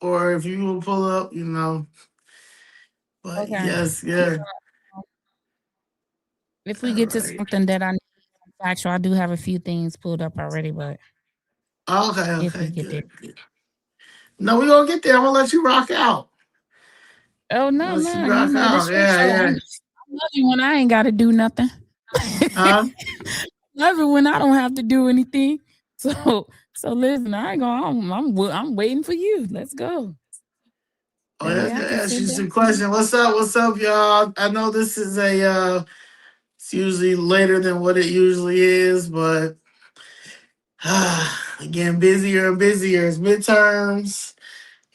or if you will pull up, But Okay. yes, yeah. If we All get to right. something that I need factual, I do have a few things pulled up already, but Okay, if we okay, get there. good, good. No, we gonna get there. I'm gonna let you rock out. Oh I'm gonna no, let you no, rock this out. your Yeah, show. yeah. I love you when I ain't got to do nothing. Huh? Love it when I don't have to do anything. So, so listen, I ain't going. I'm waiting for you. Let's go. Oh, That way let's I can ask sit you back. some questions. What's up? What's up, y'all? I know this is it's usually later than what it usually is, but again, busier and busier. It's midterms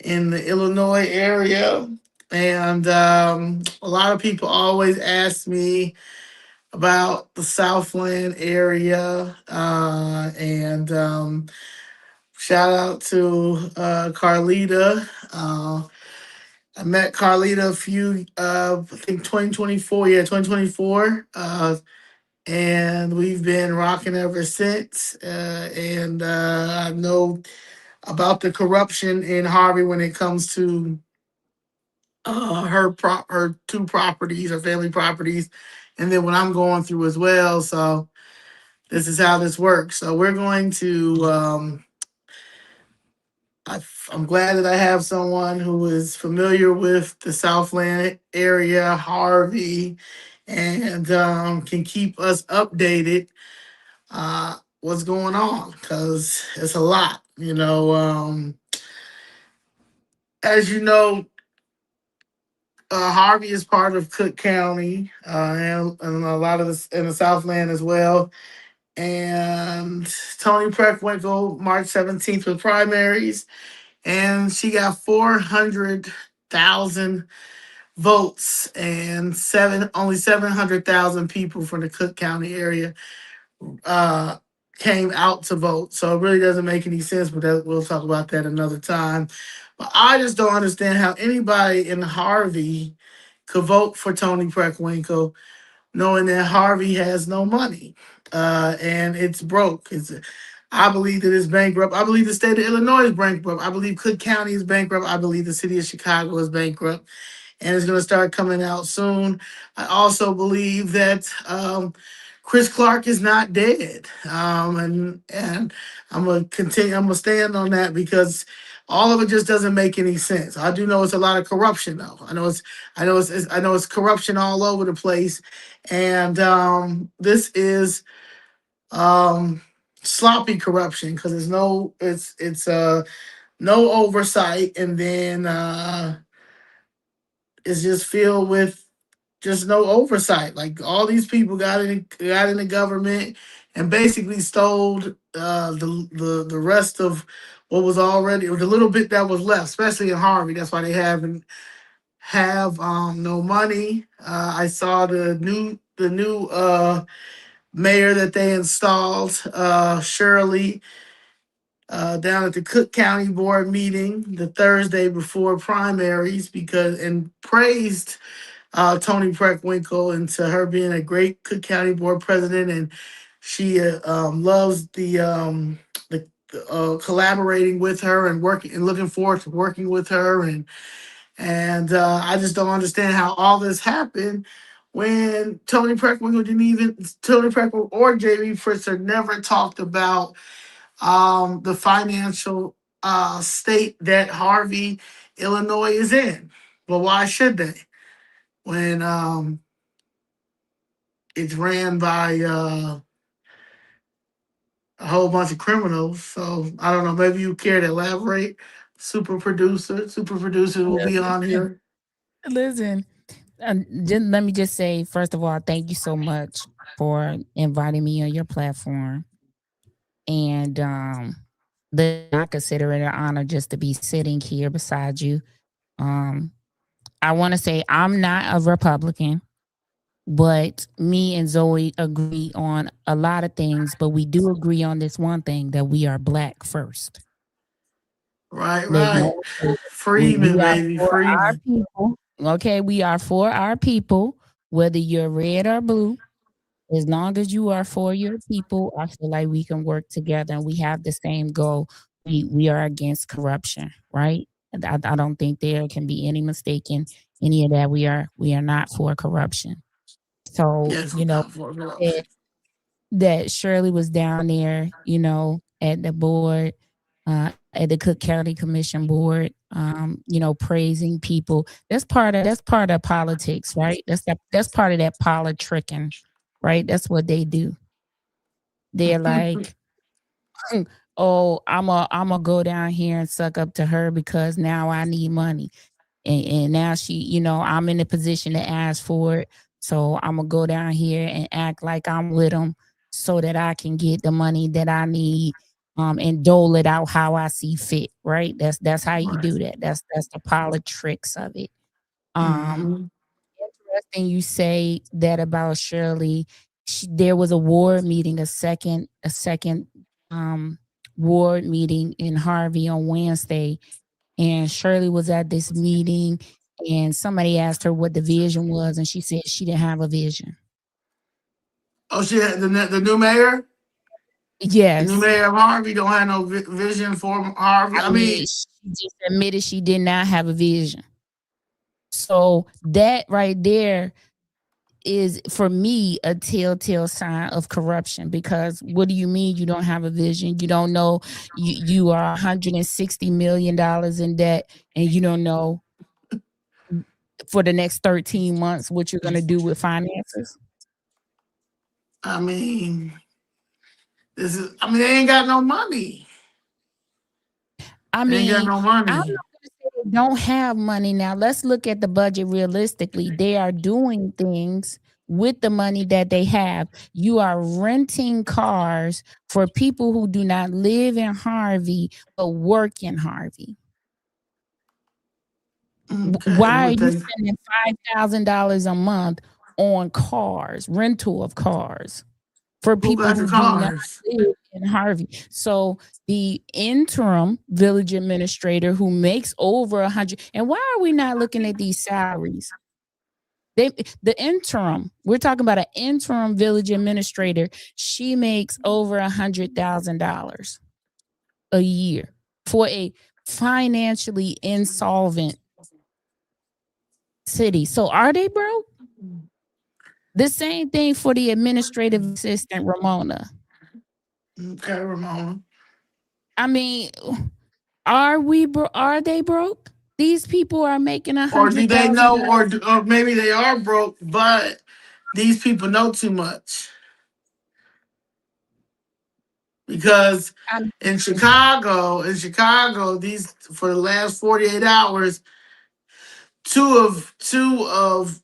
in the Illinois area. And a lot of people always ask me about the Southland area. And shout out to Carlita. I met Carlita a few, I think 2024, yeah, 2024. And we've been rocking ever since. And I know about the corruption in Harvey when it comes to her two properties, her family properties, and then what I'm going through as well. So this is how this works. So we're going to. I'm glad that I have someone who is familiar with the Southland area, Harvey, and can keep us updated. What's going on? Because it's a lot. As you know, Harvey is part of Cook County, and a lot of this in the Southland as well. And Tony Preckwinkle, March 17th with primaries, and she got 400,000 votes, and only 700,000 people from the Cook County area uh, came out to vote. So it really doesn't make any sense, but we'll talk about that another time. But I just don't understand how anybody in Harvey could vote for Tony Preckwinkle knowing that Harvey has no money, and it's broke. I believe that it's bankrupt. I believe the state of Illinois is bankrupt. I believe Cook County is bankrupt. I believe the city of Chicago is bankrupt, and it's going to start coming out soon. I also believe that Chris Clark is not dead, and I'm gonna continue. I'm gonna stand on that because all of it just doesn't make any sense. I do know it's a lot of corruption, though. I know it's corruption all over the place, and this is um, sloppy corruption because it's no oversight, and then it's just filled with just no oversight. Like all these people got in the government and basically stole the rest of what was already, or the little bit that was left, especially in Harvey. That's why they haven't have no money. I saw the new mayor that they installed, Shirley, down at the Cook County Board meeting the Thursday before primaries because and praised Tony Preckwinkle into her being a great Cook County Board president, and she loves the collaborating with her and working and looking forward to working with her, and I just don't understand how all this happened when Tony Preckwinkle or JB Fritzer never talked about the financial state that Harvey, Illinois is in. But why should they? When it's ran by a whole bunch of criminals. So I don't know. Maybe you care to elaborate. Super producer will Yeah, be on here. listen. Let me just say, first of all, thank you so much for inviting me on your platform. And listen, I consider it an honor just to be sitting here beside you. Um, I want to say I'm not a Republican, but me and Zoe agree on a lot of things, but we do agree on this one thing that we are black first. Right, There's right. no Freeman, we are baby, for our Freeman. people. Okay, we are for our people, whether you're red or blue. As long as you are for your people, I feel like we can work together and we have the same goal. We are against corruption, right? I don't think there can be any mistake in any of that. We are not for corruption. So, Yes, you know, not for that, corruption. that Shirley was down there, at the board, at the Cook County Commission board, praising people. That's part of politics, right? That's part of that politicking, right? That's what they do. They're like, oh, I'm a go down here and suck up to her because now I need money. And now she, I'm in a position to ask for it. So I'm gonna go down here and act like I'm with them so that I can get the money that I need, and dole it out how I see fit, right? That's how you Right. do that. That's the politics of it. Um, Hmm. Interesting you say that about Shirley. There was a ward meeting, a second um ward meeting in Harvey on Wednesday, and Shirley was at this meeting, and somebody asked her what the vision was, and she said she didn't have a vision. Oh, shit. The new mayor, the new Yes. mayor of Harvey, don't have no vision for Harvey. I I mean, mean, she just admitted she did not have a vision. So that right there is for me a telltale sign of corruption, because what do you mean you don't have a vision? You don't know you are $160 million in debt, and you don't know for the next 13 months what you're going to do with finances. I mean, this is. I mean, they ain't got no money. I They ain't got mean, no I'm not money. going to say they don't have money. Now, let's look at the budget realistically. They are doing things with the money that they have. You are renting cars for people who do not live in Harvey but work in Harvey. Okay, Why are what you they? spending $5,000 a month on cars, rental of cars, for Who people got the who do not cars? live in Harvey? So the interim village administrator who makes over 100, and why are we not looking at these salaries? They, the interim, we're talking about an interim village administrator. She makes over $100,000 a year for a financially insolvent city. So are they broke? The same thing for the administrative assistant Ramona. Okay, Ramona. I mean, are they broke? These people are making a Or do hundred they thousand know, dollars. or maybe they are broke, but these people know too much because I mean, in Chicago, these for the last 48 hours, two of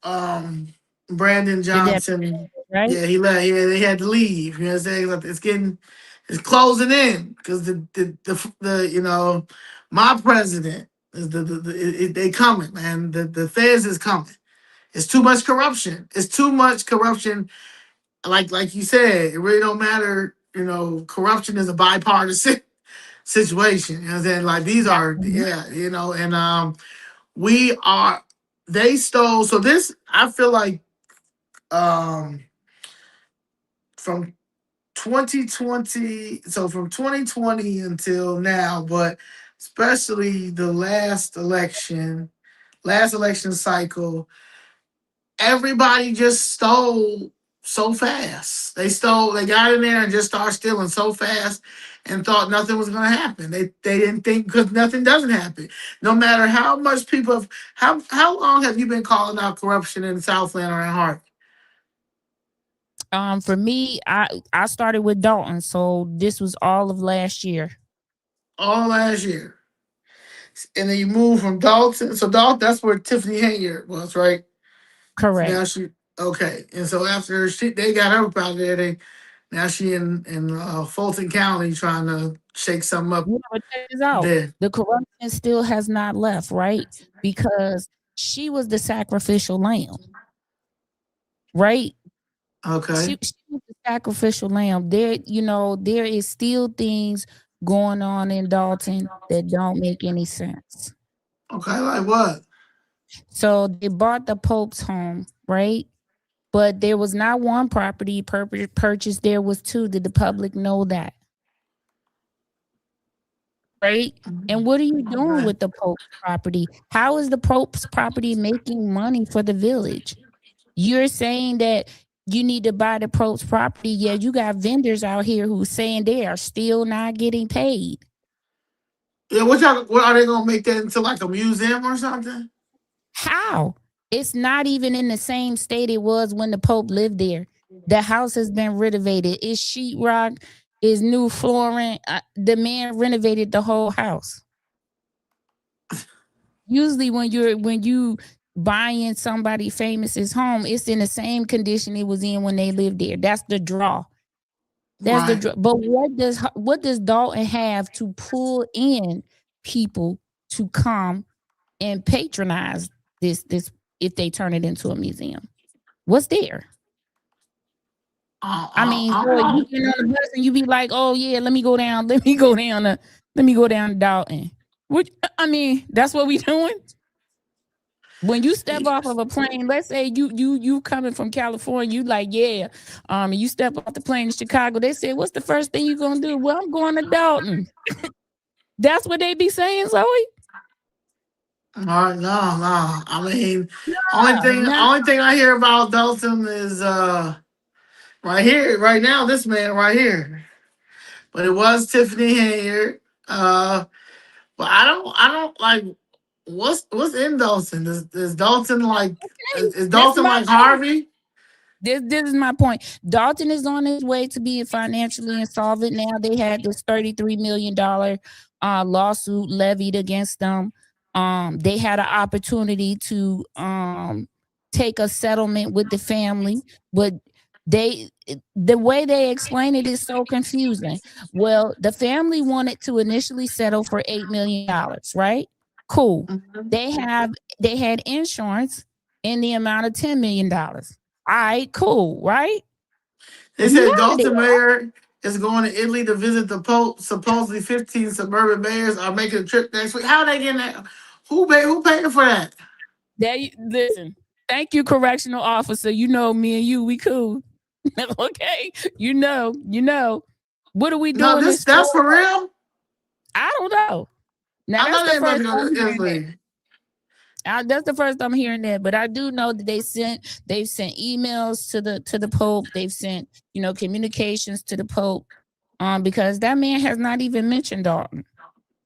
Brandon the deputy, Johnson, right? yeah, he left. Yeah, they had to leave. You know what I'm saying? Like, it's closing in because my president is they coming, man. The feds is coming. It's too much corruption. It's too much corruption. Like you said, it really don't matter. Corruption is a bipartisan situation. You know what I'm saying? Like these are, Mhm. yeah, and we are they stole. So this, I feel like, um from 2020, so from 2020 until now, but especially the last election cycle, everybody just stole so fast. They got in there and just started stealing so fast and thought nothing was going to happen. They didn't think, because nothing doesn't happen. No matter how much people have, how long have you been calling out corruption in Southland or in Hart? For me, I started with Dalton, so this was all of last year. All last year. And then you move from Dalton. So Dalton, that's where Tiffany Hayyer was, right? So Correct. now she, okay. And so after they got her up out of there, now she in Fulton County trying to shake something up Yeah, but check this out. there. The corruption still has not left, right? Because she was the sacrificial lamb, right? Okay. She was the sacrificial lamb. There is still things going on in Dalton that don't make any sense. Okay, like what? So they bought the Pope's home, right? But there was not one property purchased. There was two. Did the public know that? right? And what are you doing Okay. with the Pope's property? How is the Pope's property making money for the village? You're saying that you need to buy the Pope's property, yet you got vendors out here who saying they are still not getting paid. Yeah, what are they gonna make that into like a museum or something? How? It's not even in the same state it was when the Pope lived there. The house has been renovated. It's sheetrock, it's new flooring. The man renovated the whole house. Usually, when you buying somebody famous's home, it's in the same condition it was in when they lived there. That's the draw. That's the Right. draw. But what does Dalton have to pull in people to come and patronize this if they turn it into a museum? What's there? I mean, I so don't you know. get on the bus and you be like, oh yeah, let me go down to Dalton. Which I mean, that's what we doing. When you step off of a plane, let's say you coming from California, you like, yeah, you step off the plane in Chicago, they say, what's the first thing you gonna do? Well, I'm going to Dalton. That's what they be saying, Zoe. All right, no. I mean, Nah. only thing I hear about Dalton is right here, right now. This man right here, but it was Tiffany here. Uh, but I don't like what's in Dalton. Is Dalton like is That's Dalton my like point. Harvey? This is my point. Dalton is on his way to being financially insolvent now. They had this $33 million lawsuit levied against them. They had an opportunity to take a settlement with the family, but they the way they explain it is so confusing. Well, the family wanted to initially settle for $8 million, right? Cool. Mhm. They had insurance in the amount of $10 million. All right, cool, right? They You said out of Dalton there. Mayor is going to Italy to visit the Pope. Supposedly, 15 suburban mayors are making a trip next week. How are they getting that? Who paying for that? Listen. Thank you, correctional officer. You know me and you, we cool. Okay. You know. What are we No, doing this this for? that's for real. I don't know. Now I that's know the they ain't about first to go I'm to hearing that. Italy. That's the first I'm hearing that, but I do know that they've sent emails to the Pope. They've sent communications to the Pope, because that man has not even mentioned Dalton.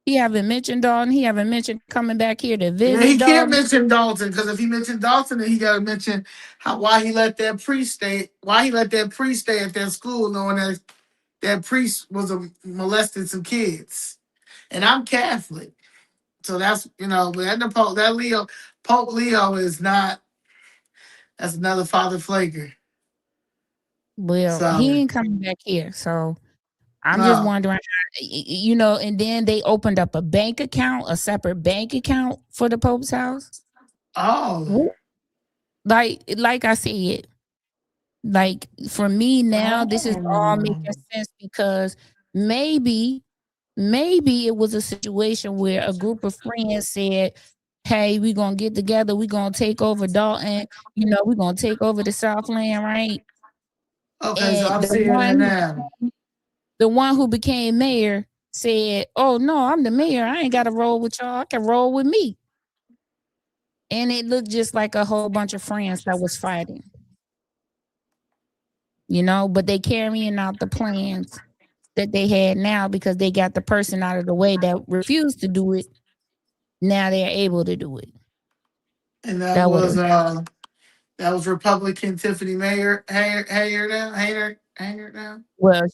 He haven't mentioned Dalton. He haven't mentioned coming back here to Yeah, visit he can't Dalton. mention Dalton because if he mentioned Dalton, then he got to mention why he let that priest stay. Why he let that priest stay at that school, knowing that that priest was molested some kids. And I'm Catholic, so that's But that Pope, that Pope Leo is not. That's another Father Flaker. Well, he So ain't coming back here, so I'm just no. wondering, and then they opened up a bank account, a separate bank account for the Pope's house. Oh. Wh- like I said, like for me now, this is all making Oh. sense because maybe, maybe it was a situation where a group of friends said, "Hey, we're gonna get together. We're gonna take over Dalton. We're gonna take over the Southland, right?" Okay, so And I'm seeing it now. the one who became mayor said, "Oh no, I'm the mayor. I ain't got to roll with y'all. I can roll with me." And it looked just like a whole bunch of friends that was fighting, but they carrying out the plans that they had now because they got the person out of the way that refused to do it. Now they're able to do it. And That what it was. that was Republican Tiffany Mayer Hayer now. Hayer now. Well,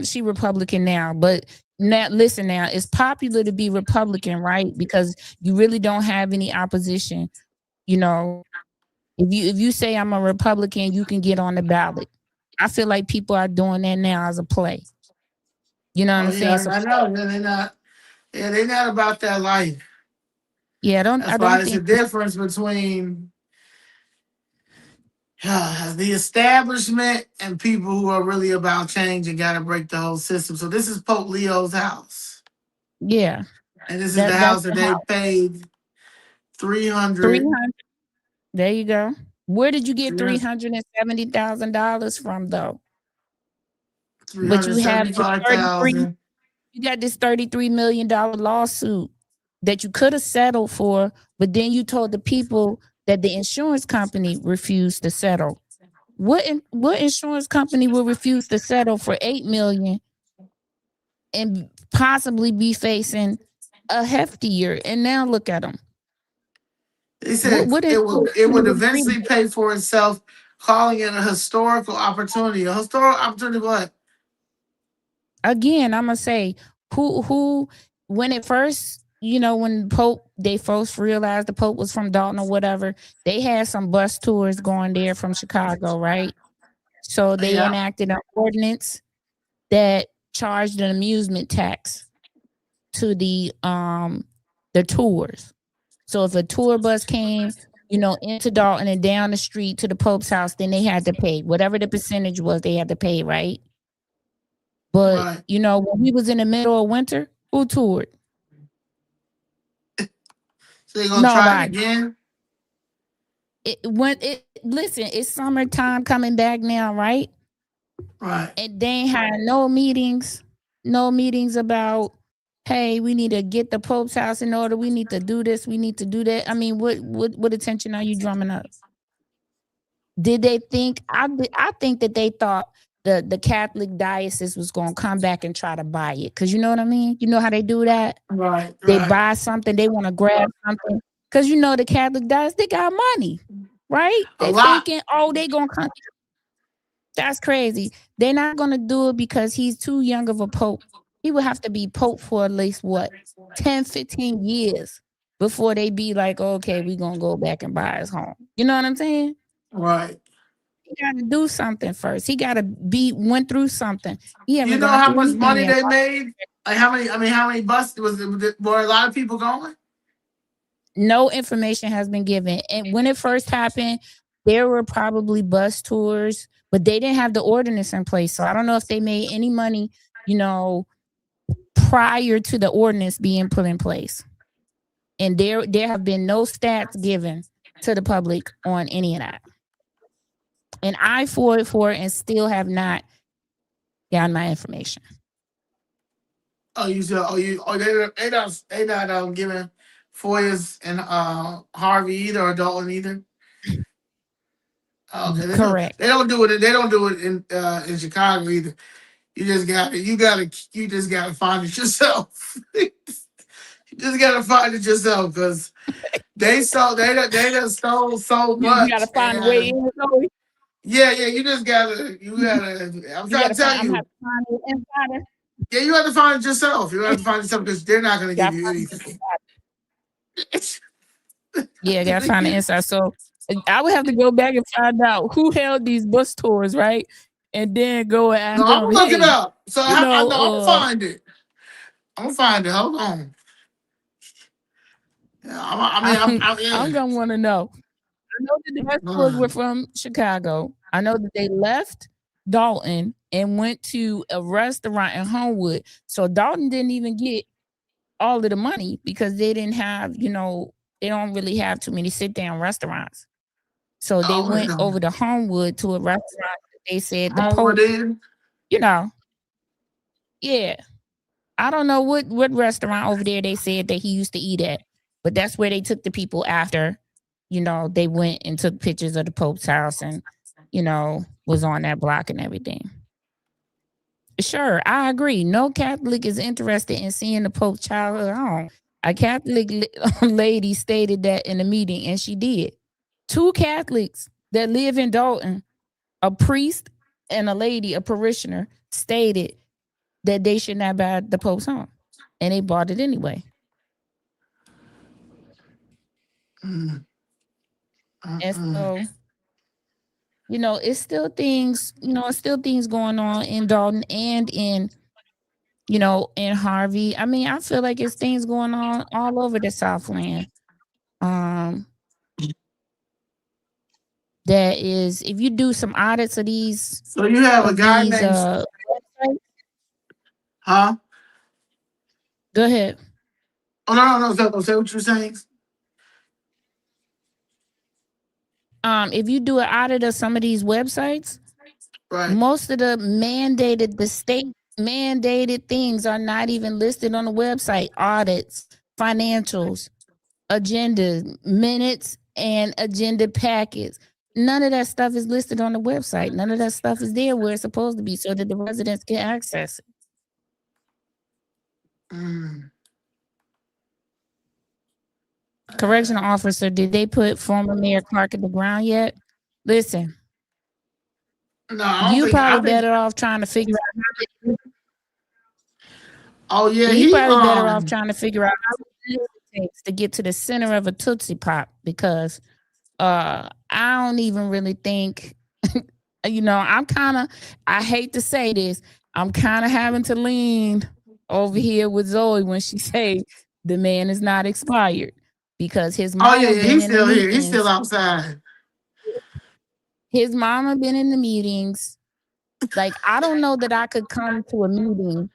she Republican now, but now listen, now it's popular to be Republican, right? Because you really don't have any opposition. You know, if you say I'm a Republican, you can get on the ballot. I feel like people are doing that now as a play. You know what Oh I'm yeah, saying? So I know. Yeah, they're not. Yeah, they're not about that life. yeah, That's I why don't there's a think difference between the establishment and people who are really about change and got to break the whole system. So this is Pope Leo's house, yeah. and this is the That's house that the they house. paid three Three hundred hundred. There you go. Where did you get three $370,000 from though? three But hundred you have seventy the five 33 thousand. You got this $33 million lawsuit that you could have settled for, but then you told the people that the insurance company refused to settle. What insurance company will refuse to settle for 8 million and possibly be facing a heftier? And now look at them. They said What it would insurance company eventually pay for itself, calling it a historical opportunity. A historical opportunity, what? again, I'm gonna say who when it first, when Pope they first realized the Pope was from Dalton or whatever, they had some bus tours going there from Chicago, right? So they Yeah, enacted an ordinance that charged an amusement tax to the tours. So if a tour bus came, into Dalton and down the street to the Pope's house, then they had to pay whatever the percentage was. They had to pay, right? But right. when we was in the middle of winter, who toured? So they gonna try it Nobody. again, Listen, it's summertime coming back now, right? right? And they ain't had no meetings about, hey, we need to get the Pope's house in order. We need to do this. We need to do that. I mean, what attention are you drumming up? Did they think? I think that they thought the Catholic diocese was going to come back and try to buy it, because you know what I mean. You know how they do that? Right, They right. buy something, they want to grab something, because the Catholic diocese, they got money, right? A They lot. thinking, oh, they gonna come. That's crazy. They're not gonna do it because he's too young of a pope. He would have to be pope for at least what, 10, 15 years before they be like, okay, we gonna go back and buy his home. You know what I'm saying? Right. He gotta do something first. He gotta went through something. He You haven't know gone how through much anything money yet. they made? Like how many? I mean, how many buses were a lot of people going? No information has been given. And when it first happened, there were probably bus tours, but they didn't have the ordinance in place. So I don't know if they made any money, you know, prior to the ordinance being put in place. And there have been no stats given to the public on any of that. And I fought for it and still have not gotten my information. Oh, you said, they not giving Foyers and Harvey either, or Dalton either. Oh, okay, Correct. they don't do it in Chicago either. You just gotta find it yourself. You just gotta find it yourself, because they done stole so You got to much. find a way And in. So yeah, yeah, you gotta. I'm trying to tell I'm have you. to find an insider. Yeah, you have to find it yourself. You have to find it yourself, because they're not gonna Got give to you find anything. Yeah, gotta find the inside. So I would have to go back and find out who held these bus tours, right? And then go and No, ask I'm them, gonna look it hey, up. So you I know, know I'm gonna find it. I'm gonna find it. Hold on. Yeah, I mean, I'm yeah. gonna want to know. I know that the bus tours were from Chicago. I know that they left Dalton and went to a restaurant in Homewood. So Dalton didn't even get all of the money because they didn't have, they don't really have too many sit down restaurants. So they Oh, went over to Homewood to a restaurant that they said the Homewood Pope, in. you know, yeah. I don't know what restaurant over there they said that he used to eat at, but that's where they took the people after, they went and took pictures of the Pope's house and, was on that block and everything. Sure, I agree. No Catholic is interested in seeing the Pope's childhood home. A Catholic lady stated that in a meeting, and she did. Two Catholics that live in Dalton, a priest and a lady, a parishioner, stated that they should not buy the Pope's home, and they bought it anyway. Mm, And mm. so, it's still things going on in Dalton and in Harvey. I mean, I feel like it's things going on all over the Southland. Um, that is, if you do some audits of these So you have a of guy these named, websites, huh? go ahead. Oh, no, no, no. Say what you're saying. If you do an audit of some of these websites, Right. most of the mandated the state mandated things are not even listed on the website. Audits, financials, agenda, minutes, and agenda packets. None of that stuff is listed on the website. None of that stuff is there where it's supposed to be so that the residents can access it. Mm. Correctional officer, did they put former Mayor Clark at the ground yet? Listen, No, I don't you think. probably I think. better off trying to figure out. Oh yeah, You he probably better off trying to figure out how long it takes to get to the center of a Tootsie Pop because I don't even really think I'm kind of, I hate to say this, I'm kind of having to lean over here with Zoe when she say the man is not expired because his Oh yeah, mama yeah, been he's in the still here. He's still meetings. outside. His mama been in the meetings. Like I don't know that I could come to a meeting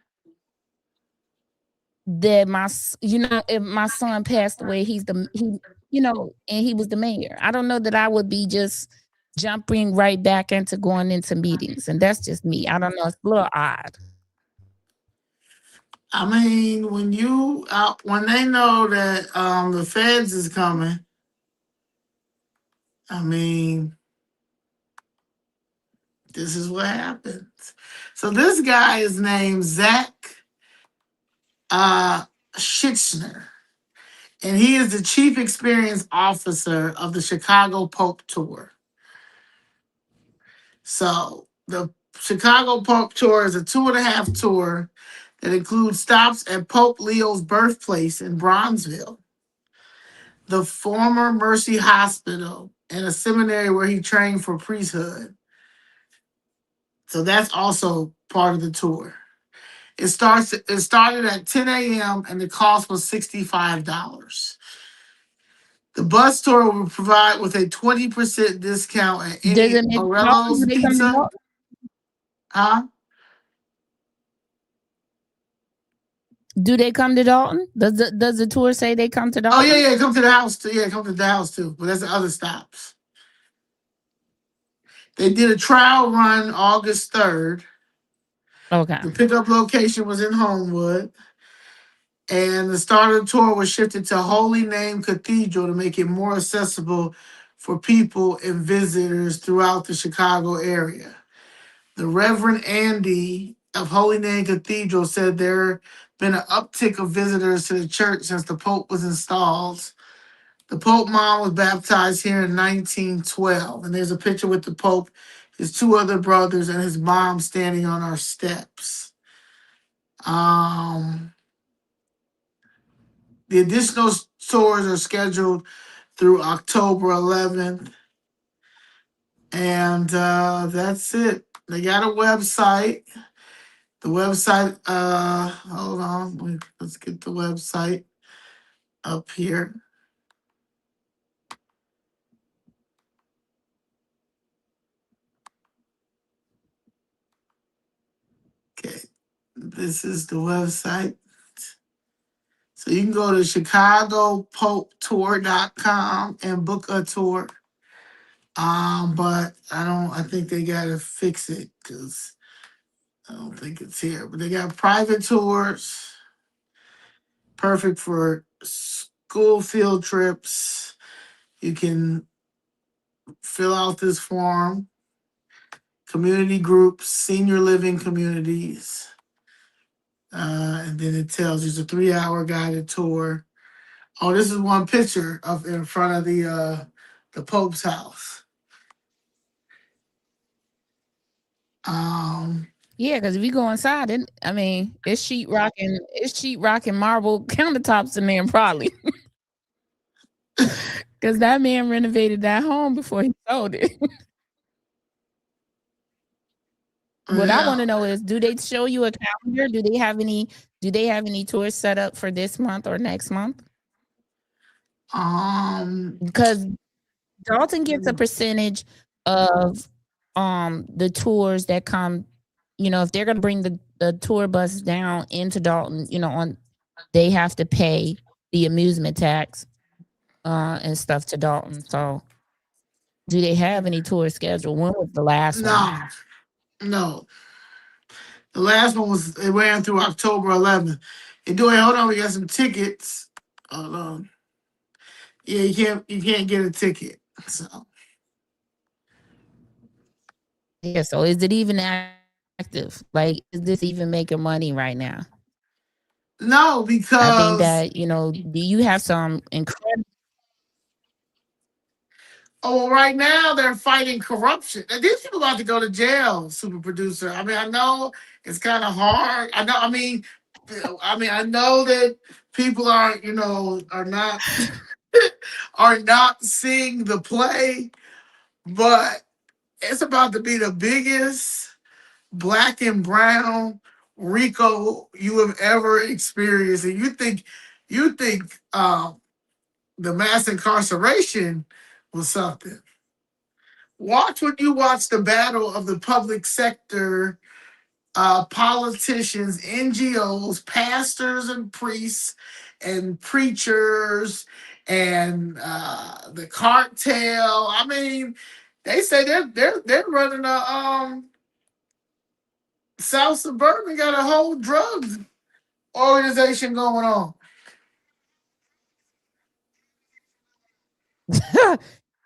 that if my son passed away, and he was the mayor. I don't know that I would be just jumping right back into going into meetings, and that's just me. I don't know. It's a little odd. I mean, when they know that the feds is coming, I mean, this is what happens. So this guy is named Zach uh Schichner, and he is the chief experience officer of the Chicago Pope Tour. So the Chicago Pope Tour is a 2.5 tour that includes stops at Pope Leo's birthplace in Bronzeville, the former Mercy Hospital, and a seminary where he trained for priesthood. So that's also part of the tour. It started at 10 a.m. and the cost was $65. The bus tour will provide with a 20% discount at Does any it make Morello's do they come to Pizza. Dalton? Huh? Do they come to Dalton? Does the tour say they come to Oh yeah, Dalton? yeah, come to the house too. Yeah, come to the house too. But that's the other stops. They did a trial run August 3rd. Okay. The pickup location was in Homewood. And the start of the tour was shifted to Holy Name Cathedral to make it more accessible for people and visitors throughout the Chicago area. The Reverend Andy of Holy Name Cathedral said there been an uptick of visitors to the church since the Pope was installed. The Pope mom was baptized here in 1912, and there's a picture with the Pope, his two other brothers, and his mom standing on our steps. The additional tours are scheduled through October 11th, and that's it. They got a website. The website, hold on, let's get the website up here. Okay, this is the website. So you can go to ChicagoPopeTour.com and book a tour. But I think they gotta fix it because I don't think it's here. But they got private tours, perfect for school field trips. You can fill out this form. Community groups, senior living communities. And then it tells you it's a 3-hour guided tour. Oh, this is one picture of in front of the Pope's house. Yeah, because if you go inside, it's sheetrock and marble countertops in there, probably. Because that man renovated that home before he sold it. What I want Yeah. to know is, do they show you a calendar? Do they have any tours set up for this month or next month? Um. Because Dalton gets a percentage of the tours that come, if they're gonna bring the tour bus down into Dalton, they have to pay the amusement tax and stuff to Dalton. So do they have any tours scheduled? When was the last one? No. No. The last one was it ran through October 11th. And doing hold on, we got some tickets. Hold on. Yeah, you can't get a ticket. So Yeah. So is it even active? Like, is this even making money right now? no, I think because that do you have some incredible. oh well, right now they're fighting corruption. And these people about to go to jail, super producer. I mean, I know it's kind of hard. I know. I know that people are not are not seeing the play, but it's about to be the biggest black and brown Rico you have ever experienced. And you think the mass incarceration was something. Watch when you watch the battle of the public sector politicians, NGOs, pastors and priests and preachers and the cartel. I mean, they say they're running a South Suburban got a whole drugs organization going on.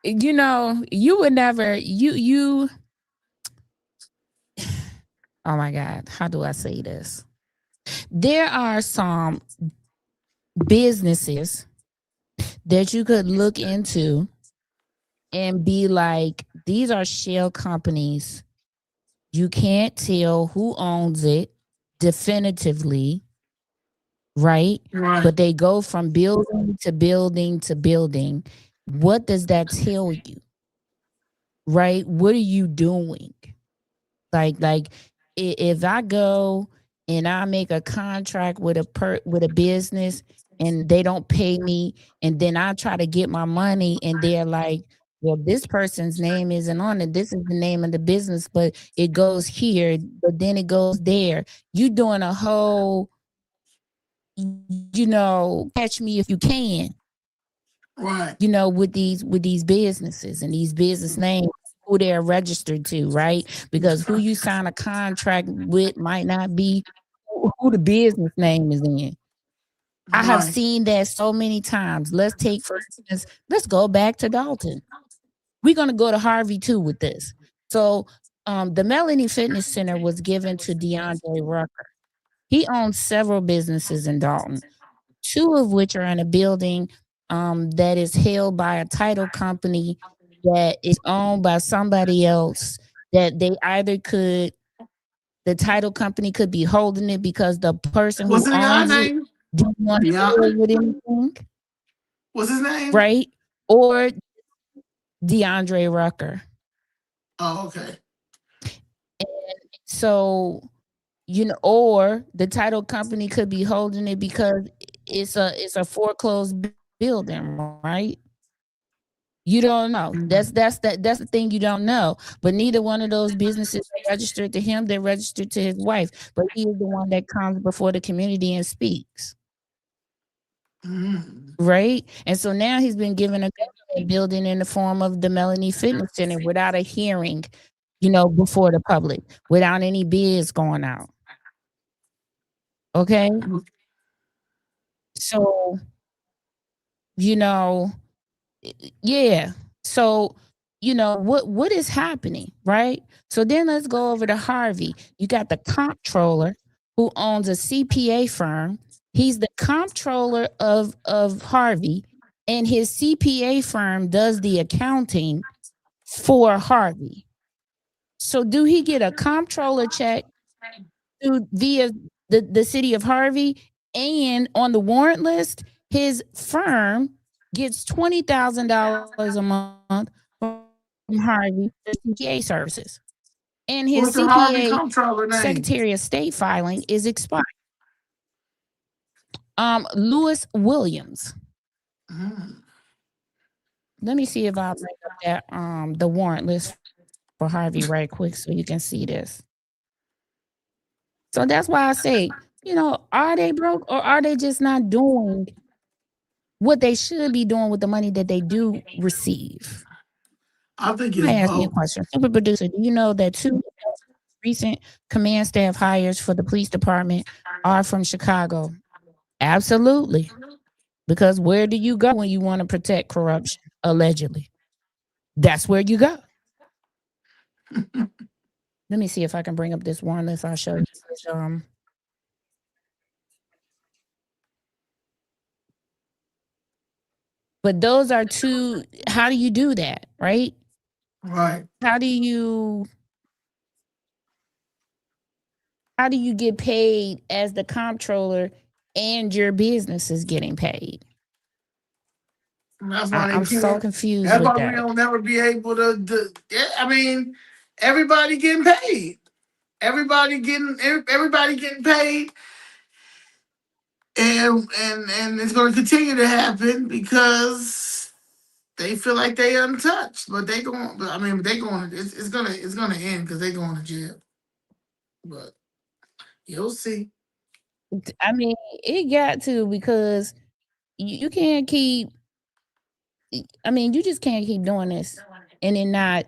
You would never you oh my god, how do I say this? There are some businesses that you could look into and be like, these are shell companies. You can't tell who owns it definitively, right? Right, But they go from building to building to building. What does that tell you? Right? What are you doing? Like if I go and I make a contract with a business and they don't pay me, and then I try to get my money and they're like, well, this person's name isn't on it. This is the name of the business, but it goes here, but then it goes there. You doing a whole, catch me if you can, right. with these businesses and these business names, who they're registered to, right? Because who you sign a contract with might not be who the business name is in. I have Right. seen that so many times. Let's take, for instance, let's go back to Dalton. We're gonna go to Harvey too with this. So the Melanie Fitness Center was given to DeAndre Rucker. He owns several businesses in Dalton, two of which are in a building that is held by a title company that is owned by somebody else, that they either could, the title company could be holding it because the person What's who the guy owns it name? didn't want to deal Beyond. with anything, What's his name? right? Or DeAndre Rucker. Oh, okay. So, or the title company could be holding it because it's a foreclosed building, right? You don't know. That's the thing, you don't know. But neither one of those businesses are registered to him. They're registered to his wife. But he is the one that comes before the community and speaks. Mm. Right? And so now he's been given a government building in the form of the Melanie Fitness Center without a hearing, before the public, without any bids going out. Okay? So, you know, yeah. So, what is happening, right? So then let's go over to Harvey. You got the comptroller who owns a CPA firm. He's the comptroller of Harvey, and his CPA firm does the accounting for Harvey. So do he get a comptroller check via the city of Harvey, and on the warrant list, his firm gets $20,000 a month from Harvey for CPA services, and his What's the Harvey CPA comptroller name? Secretary of State filing is expired. Lewis Williams. Mm. Let me see if I'll bring up that the warrant list for Harvey right quick so you can see this. So that's why I say, are they broke, or are they just not doing what they should be doing with the money that they do receive? I think it's Somebody asked me a both. question. Super producer, do you know that two? recent command staff hires for the police department are from Chicago. Absolutely. Because where do you go when you want to protect corruption? Allegedly. That's where you go. Let me see if I can bring up this one list I'll show you. But those are two. How do you do that, right? Right. How do you get paid as the comptroller and your business is getting paid? That's why they I'm so can't. confused That's with why we that. don't never be able to. Yeah, I mean, everybody getting paid. Everybody getting paid, and it's going to continue to happen because they feel like they untouched. But they going. I mean, they going. It's gonna end because they going to jail. But you'll see. I mean, it got to because you can't keep. I mean, you just can't keep doing this and then not.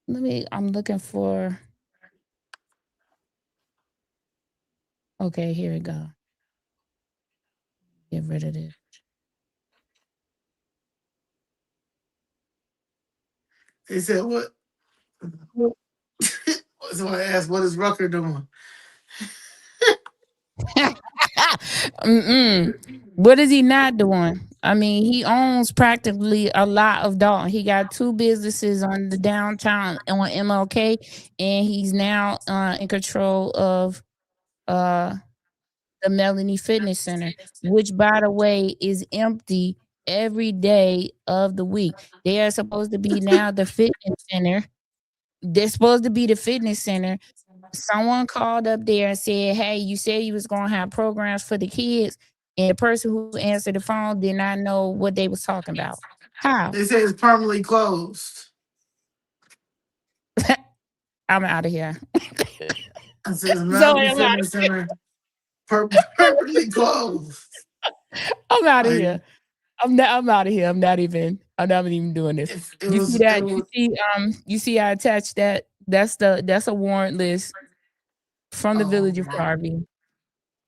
Let me. I'm looking for. Okay, here we go. Get rid of this. They said what? Somebody asked, "What is Rucker doing?" Mm-mm. What is he not doing? I mean, he owns practically a lot of Dalton. He got two businesses on the downtown on MLK, and he's now in control of uh, the Melanie Fitness Center, which, by the way, is empty every day of the week. They are supposed to be now the fitness center. They're supposed to be the fitness center. Someone called up there and said, "Hey, you said you was gonna have programs for the kids," and the person who answered the phone did not know what they was talking about. How? They say it's permanently closed. I'm out of here. It says So Melanie I'm out. Fitness Center permanently closed. I'm out of Like here. I'm out of here. I'm not even doing this. it You see was it that? was You see I attached that? That's a warrant list from the oh village of my Harvey.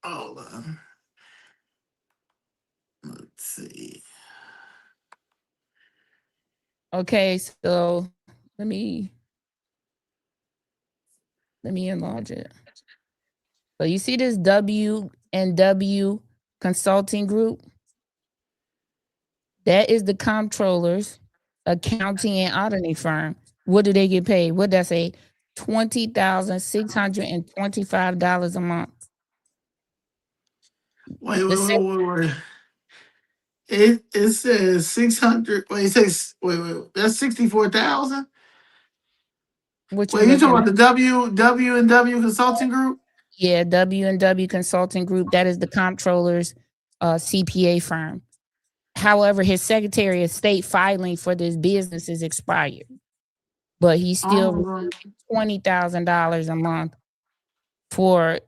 hold on. Let's see. Okay, so let me enlarge it. So you see this W and W Consulting Group? That is the comptroller's accounting and auditing firm. What do they get paid? What did I say? $20,625 a month. Wait, The wait, sec- wait, wait, wait. It says 600. Wait, it says wait. That's 64,000. what you Wait, you talking looking about at? the W and W Consulting Group? Yeah, W and W Consulting Group. That is the comptroller's CPA firm. However, his Secretary of State filing for this business is expired, but he still Oh, receives $20,000 a month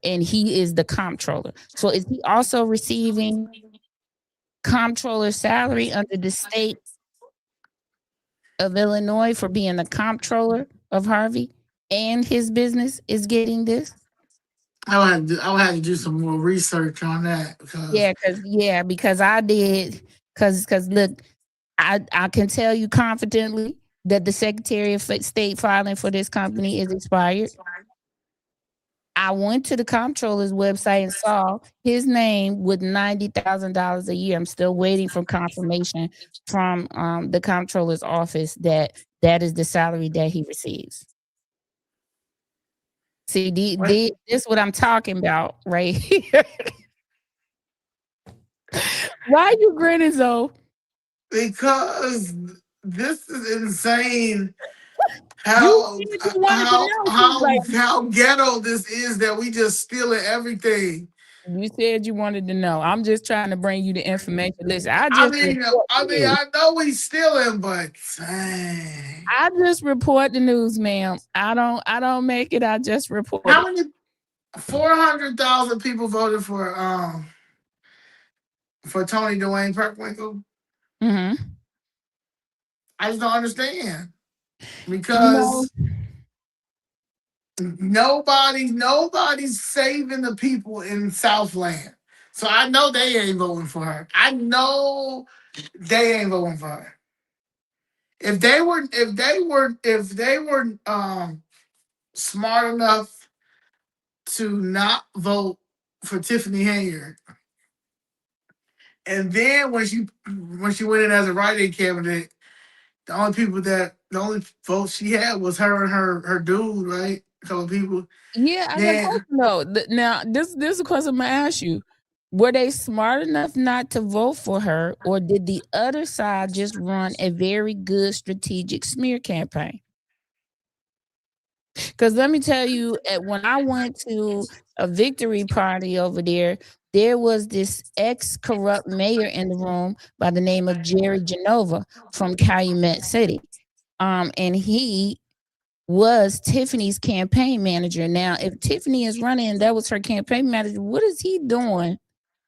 and he is the comptroller. So is he also receiving comptroller salary under the state of Illinois for being the comptroller of Harvey, and his business is getting this? I would have to do some more research on that because Because I did. Because look, I can tell you confidently that the Secretary of State filing for this company is expired. I went to the comptroller's website and saw his name with $90,000 a year. I'm still waiting for confirmation from the comptroller's office that that is the salary that he receives. See, this what I'm talking about right here. Why are you grinning, Zoe? because this is insane. You How said you wanted to know. She's like, how ghetto this is that we just stealing everything. you said you wanted to know. I'm just trying to bring you the information. Listen, I just report the news. I know we stealing, but dang. I just report the news, ma'am. I don't make it. I just report How it. many 400,000 people voted for Tony Dwayne Perkwinkle? Hmm. I just don't understand You know, because Nobody's saving the people in Southland. So I know they ain't voting for her. I know they ain't voting for her. If they were smart enough to not vote for Tiffany Hayard, and then when she went in as a write-in candidate, the only vote she had was her and her dude, right? A couple of people. Yeah, I got a Then question though. Now, this is a question I'm gonna ask you. Were they smart enough not to vote for her, or did the other side just run a very good strategic smear campaign? Because let me tell you, when I went to a victory party over there was this ex corrupt mayor in the room by the name of Jerry Genova from Calumet City. And he was Tiffany's campaign manager. Now, if Tiffany is running and that was her campaign manager, what is he doing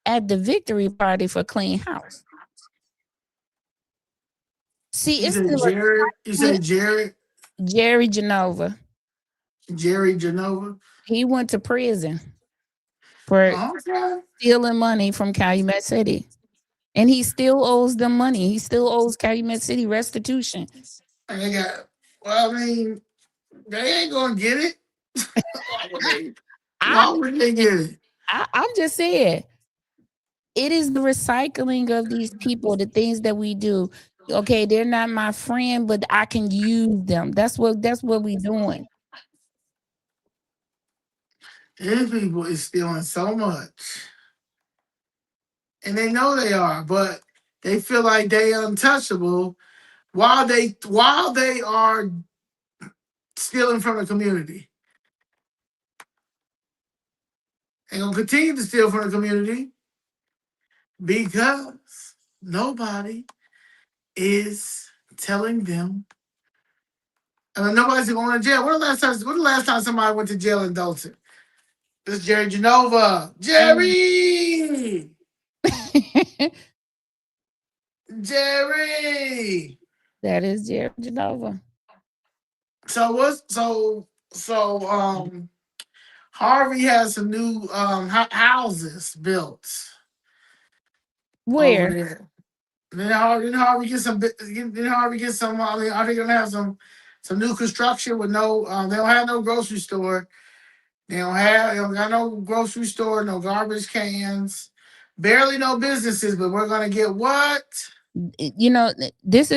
at the victory party for Clean House? See, you it's said still Jared. You a said Jared. Jerry Genova. Jerry Genova. He went to prison for Okay. stealing money from Calumet City. And he still owes them money. He still owes Calumet City restitution. And they got. Well, I mean, they ain't gonna get it. Why would they? I, Why would they get it? I'm just saying, it is the recycling of these people, the things that we do. Okay, they're not my friend, but I can use them. That's what we doing. These people is stealing so much, and they know they are, but they feel like they untouchable while they are stealing from the community. They're gonna continue to steal from the community because nobody is telling them. I mean, nobody's going to jail. When the last time somebody went to jail in Dalton? This is Jerry Genova. And Jerry. that is Jerry Genova. So what's so Harvey has some new houses built over Where? there. Then Harvey get some. Then Harvey get some. I mean, are they gonna have some new construction with no? They don't have no grocery store. They don't got no grocery store, no garbage cans, barely no businesses. But we're gonna get what? You know, this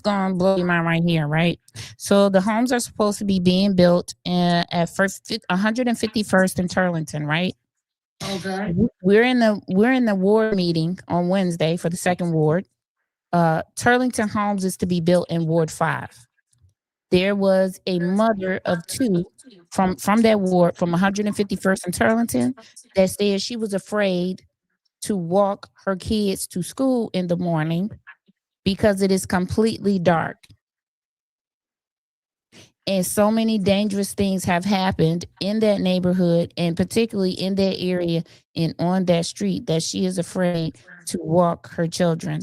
gonna blow your mind right here, right? So the homes are supposed to be being built at first 151st and Turlington, right? Okay. We're in the ward meeting on Wednesday for the second ward. Turlington Homes is to be built in Ward 5. There was a mother of two from that ward from 151st and Turlington that said she was afraid to walk her kids to school in the morning because it is completely dark. And so many dangerous things have happened in that neighborhood and particularly in that area and on that street that she is afraid to walk her children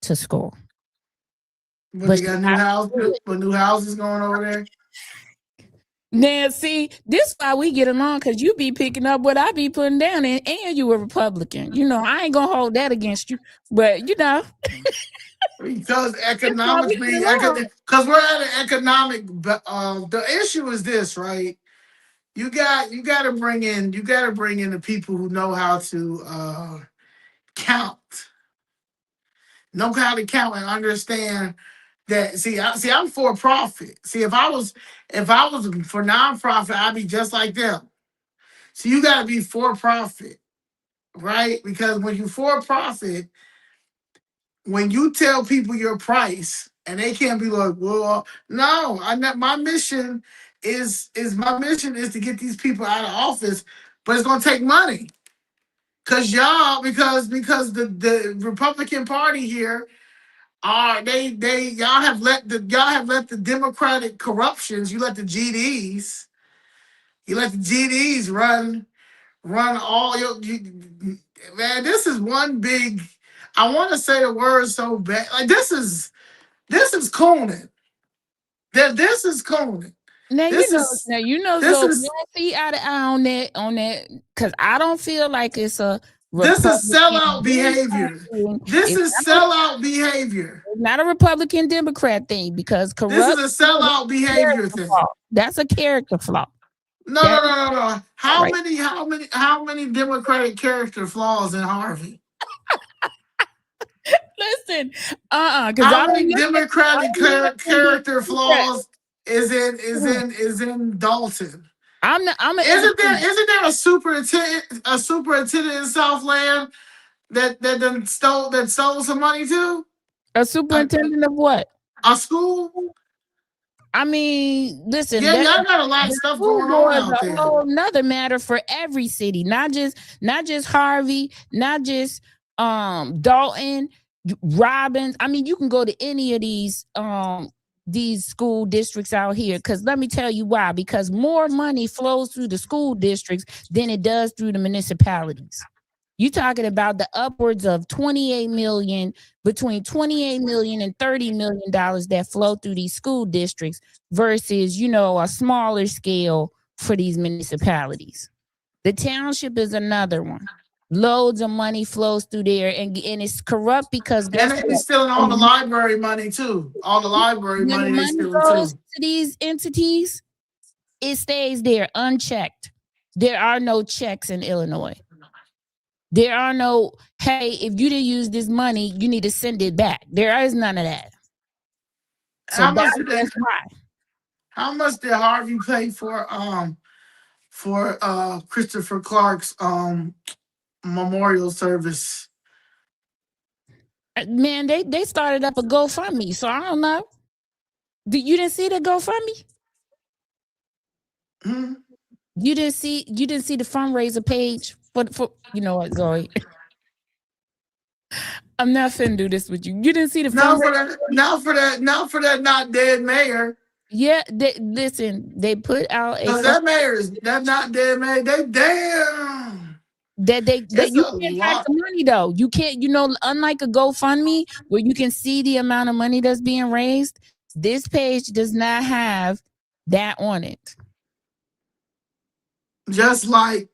to school. But But they she's got not gonna do it. new houses going over there. Now, see, this why we get along because you be picking up what I be putting down, and you a Republican. I ain't gonna hold that against you, but Because this why we economically, get along. because we're at an economic. The issue is this, right? You got to bring in the people who count, know how to count and understand that. I'm for profit. See, if I was for nonprofit, I'd be just like them. So you got to be for profit, right? Because when you for profit, when you tell people your price and they can't be like, well, no, I not my mission is to get these people out of office, but it's gonna take money. Because the Republican Party here are they y'all have let the Democratic corruptions, you let the GDs run all man, this is one big. I want to say the word so bad. Like this is cooning. This is cooning. This is this So is see eye to eye on that, because I don't feel like it's a this is Republican sellout Democrat behavior. thing. This is sellout behavior. It's not a Republican Democrat thing, because This is corrupt a that's sellout a behavior character thing. flaw. That's a character flaw. No, no, That's no, no, no. all right. How many Democratic character flaws in Harvey? Listen, because How I don't many look at Democratic character Democrat. flaws is in Dalton? I'm an independent. Isn't there a superintendent in Southland that stole some money too? A A, superintendent of what? a school? I mean, listen, Yeah, that y'all got a lot of the stuff school going on board is out a there. whole nother matter for every city, not just Harvey, not just Dalton, Robbins. I mean, you can go to any of these school districts out here, because let me tell you why. Because more money flows through the school districts than it does through the municipalities. You talking about the upwards of 28 million, between 28 million and 30 million dollars that flow through these school districts versus, a smaller scale for these municipalities. The township is another one. Loads of money flows through there, and it's corrupt because And guess they be what? stealing all the library money too. All the library When the money they money stealing goes too. to these entities, it stays there unchecked. There are no checks in Illinois. There are no, hey, if you didn't use this money, you need to send it back. There is none of that. So How much did that's why. how much did Harvey pay for Christopher Clark's memorial service? Man, they started up a GoFundMe, so I don't know. You didn't see the GoFundMe? Hmm? You didn't see the fundraiser page for you know what, Zoe? I'm not finna do this with you. You didn't see the Now for fundraiser? that, not dead mayor. Yeah, listen, they put out a Cause that mayor is that not dead mayor. They damn. that It's you a can't track lot. the money though. You can't, unlike a GoFundMe where you can see the amount of money that's being raised, this page does not have that on it. Just like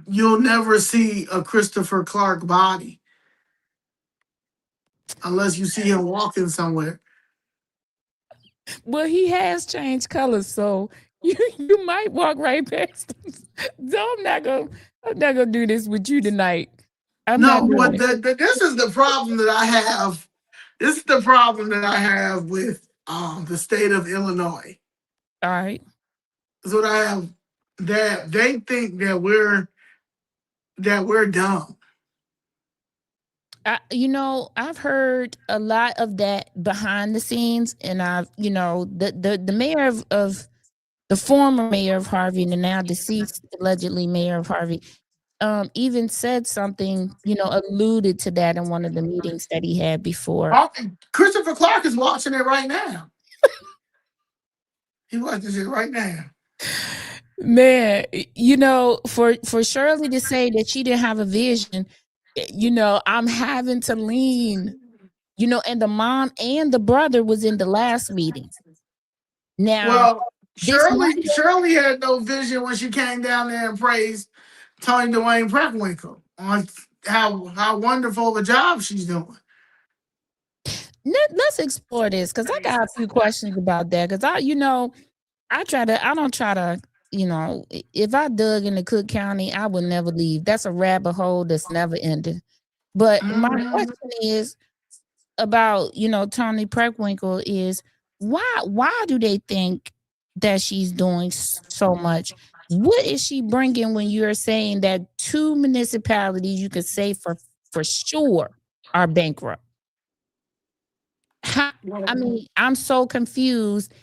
you'll never see a Christopher Clark body unless you see him walking somewhere. Well, he has changed colors, so you might walk right past him. So I'm not gonna do this with you tonight. I'm not No, doing but it. this is the problem that I have. This is the problem that I have with the state of Illinois. All right. Is what I have, that they think that we're dumb. I've heard a lot of that behind the scenes, and the mayor of the former mayor of Harvey and the now deceased allegedly mayor of Harvey, even said something, alluded to that in one of the meetings that he had before. Christopher Clark is watching it right now. He watches it right now. Man, for Shirley to say that she didn't have a vision, I'm having to lean, and the mom and the brother was in the last meeting. Now, Well, this Monday, Shirley had no vision when she came down there and praised Tony Dwayne Preckwinkle on how wonderful of a job she's doing. let's explore this, because I got a few questions about that. Because I don't try to, if I dug into Cook County, I would never leave. That's a rabbit hole that's never ending. But my Mhm. question is about, Tony Preckwinkle is, why do they think that she's doing so much? What is she bringing when you're saying that two municipalities you could say for sure are bankrupt? I mean, I'm so confused.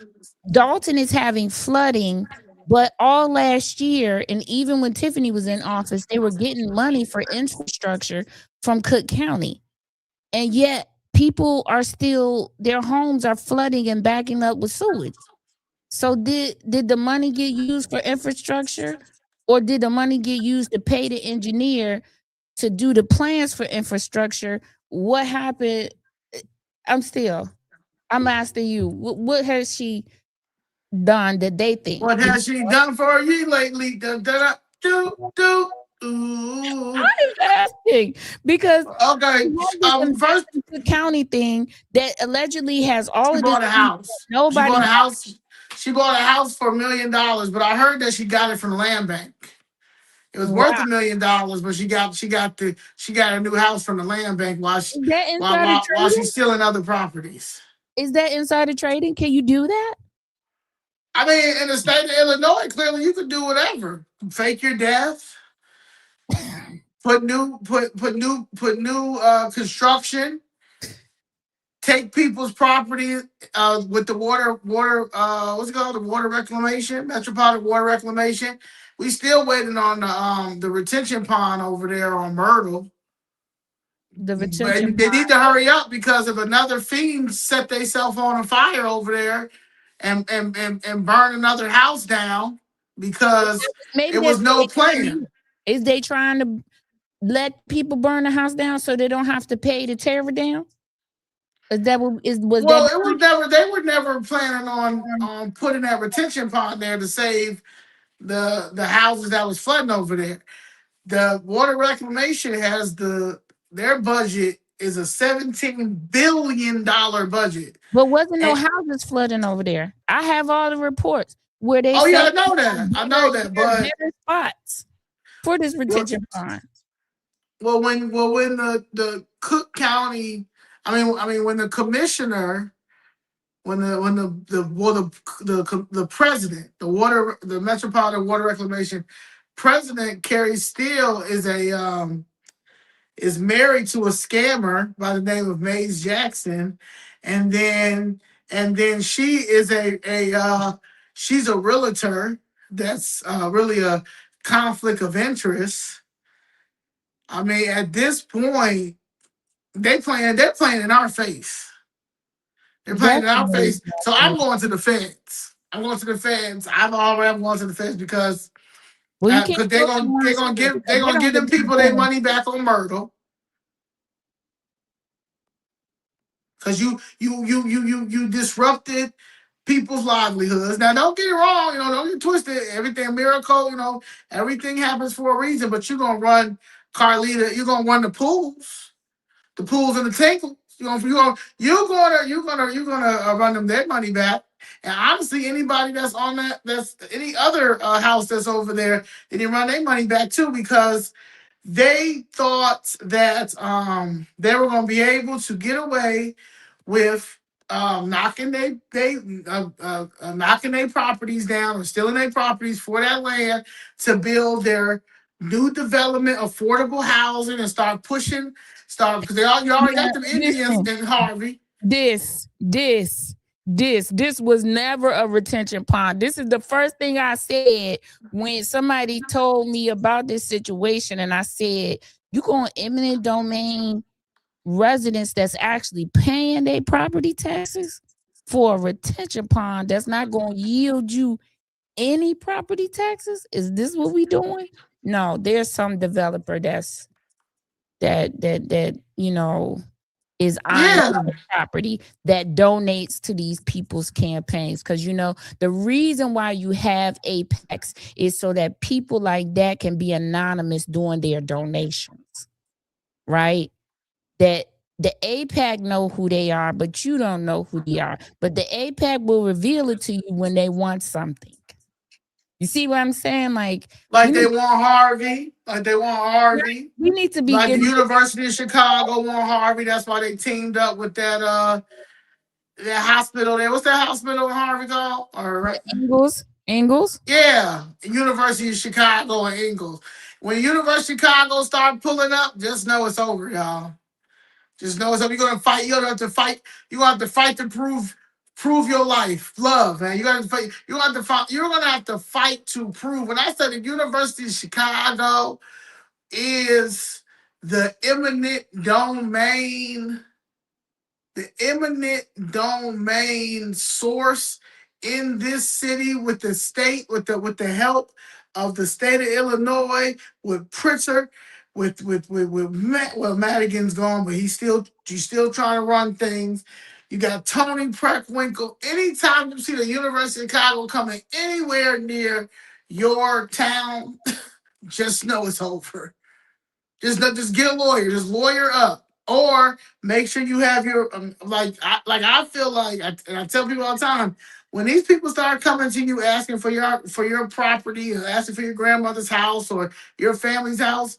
Dalton is having flooding, but all last year, and even when Tiffany was in office, they were getting money for infrastructure from Cook County. And yet people are still, their homes are flooding and backing up with sewage. So did the money get used for infrastructure, or did the money get used to pay the engineer to do the plans for infrastructure? What happened? I'm asking you, what has she? done that they think. What has she done for you lately? Da, da, da, do, do. Ooh. I'm asking because Okay. you have this First, Cook County thing that allegedly has all she of this bought a money house. She nobody bought a knows. house. She bought a house for $1 million, but I heard that she got it from the land bank. It was worth Wow. $1 million, but she got a new house from the land bank while she, Is that while insider while while trading? she's stealing other properties. Is that insider trading? Can you do that? I mean, in the state of Illinois, clearly you could do whatever. Fake your death, put new construction, take people's property with the what's it called, the water reclamation, metropolitan water reclamation. We still waiting on the retention pond over there on Myrtle. The retention But they need to hurry up because if another fiend set themselves on a fire over there and burn another house down because maybe it that's was what no they're trying to plan. do. Is they trying to let people burn the house down so they don't have to pay to tear it down? Is that what is was that Well, it was never. They were never planning on putting that retention pond there to save the houses that was flooding over there. The water reclamation has their budget is a $17 billion budget. but wasn't no And houses flooding over there? I have all the reports where they oh yeah, say I know that. I know that. there are But better spots for this well, retention pond. when the Cook County, I mean when the commissioner, when the president, the Metropolitan Water Reclamation president, Carrie Steele, is married to a scammer by the name of Maze Jackson, and then she is she's a realtor. That's really a conflict of interest. I mean, at this point, they're playing in our face. They're playing in our Definitely, face. So I'm going to the feds. I'm going to the feds. I'm going to the feds because well, you can't because go to one school they're because they gonna don't give get them the people their points. money back on Myrtle. Because you disrupted people's livelihoods. Now, don't get it wrong. Don't get twisted. Everything a miracle. Everything happens for a reason. But you're gonna run Carlita. You're gonna run the pools and the tinkles. You're gonna run them their money back. And honestly, anybody that's any other house that's over there, they didn't run their money back too because they thought that they were gonna be able to get away with knocking their properties down or stealing their properties for that land to build their new development, affordable housing, and start because you already got Yeah, them Indians listen. in Harvey. This, this, this was never a retention pond. This is the first thing I said when somebody told me about this situation, and I said, "You going eminent domain residents that's actually paying their property taxes for a retention pond that's not going to yield you any property taxes? Is this what we doing?" No, there's some developer that is eyeing Yeah, the property that donates to these people's campaigns. Because the reason why you have Apex is so that people like that can be anonymous doing their donations, right? That the APAC know who they are, but you don't know who they are. But the APAC will reveal it to you when they want something. You see what I'm saying? Like we like they need, want Harvey, we need to be like the getting University of Chicago want Harvey. That's why they teamed up with that hospital there. What's that hospital in Harvey called? Ingles. Yeah, University of Chicago and Ingles. When University of Chicago start pulling up, just know it's over, y'all. Just know it's over. You're gonna fight. You're gonna have to fight. You're gonna have to fight to prove your life, love, man. You gotta fight. You're gonna have to fight. You're gonna have to fight to prove. When I said the University of Chicago is the eminent domain source in this city with the state, with the help of the state of Illinois, with Pritzker, with well, Madigan's gone, but he's still trying to run things. You got Tony Preckwinkle. Anytime you see the University of Chicago coming anywhere near your town, just know it's over. Just get a lawyer. Just lawyer up, or make sure you have your I feel like, and I tell people all the time, when these people start coming to you asking for your property, or asking for your grandmother's house or your family's house,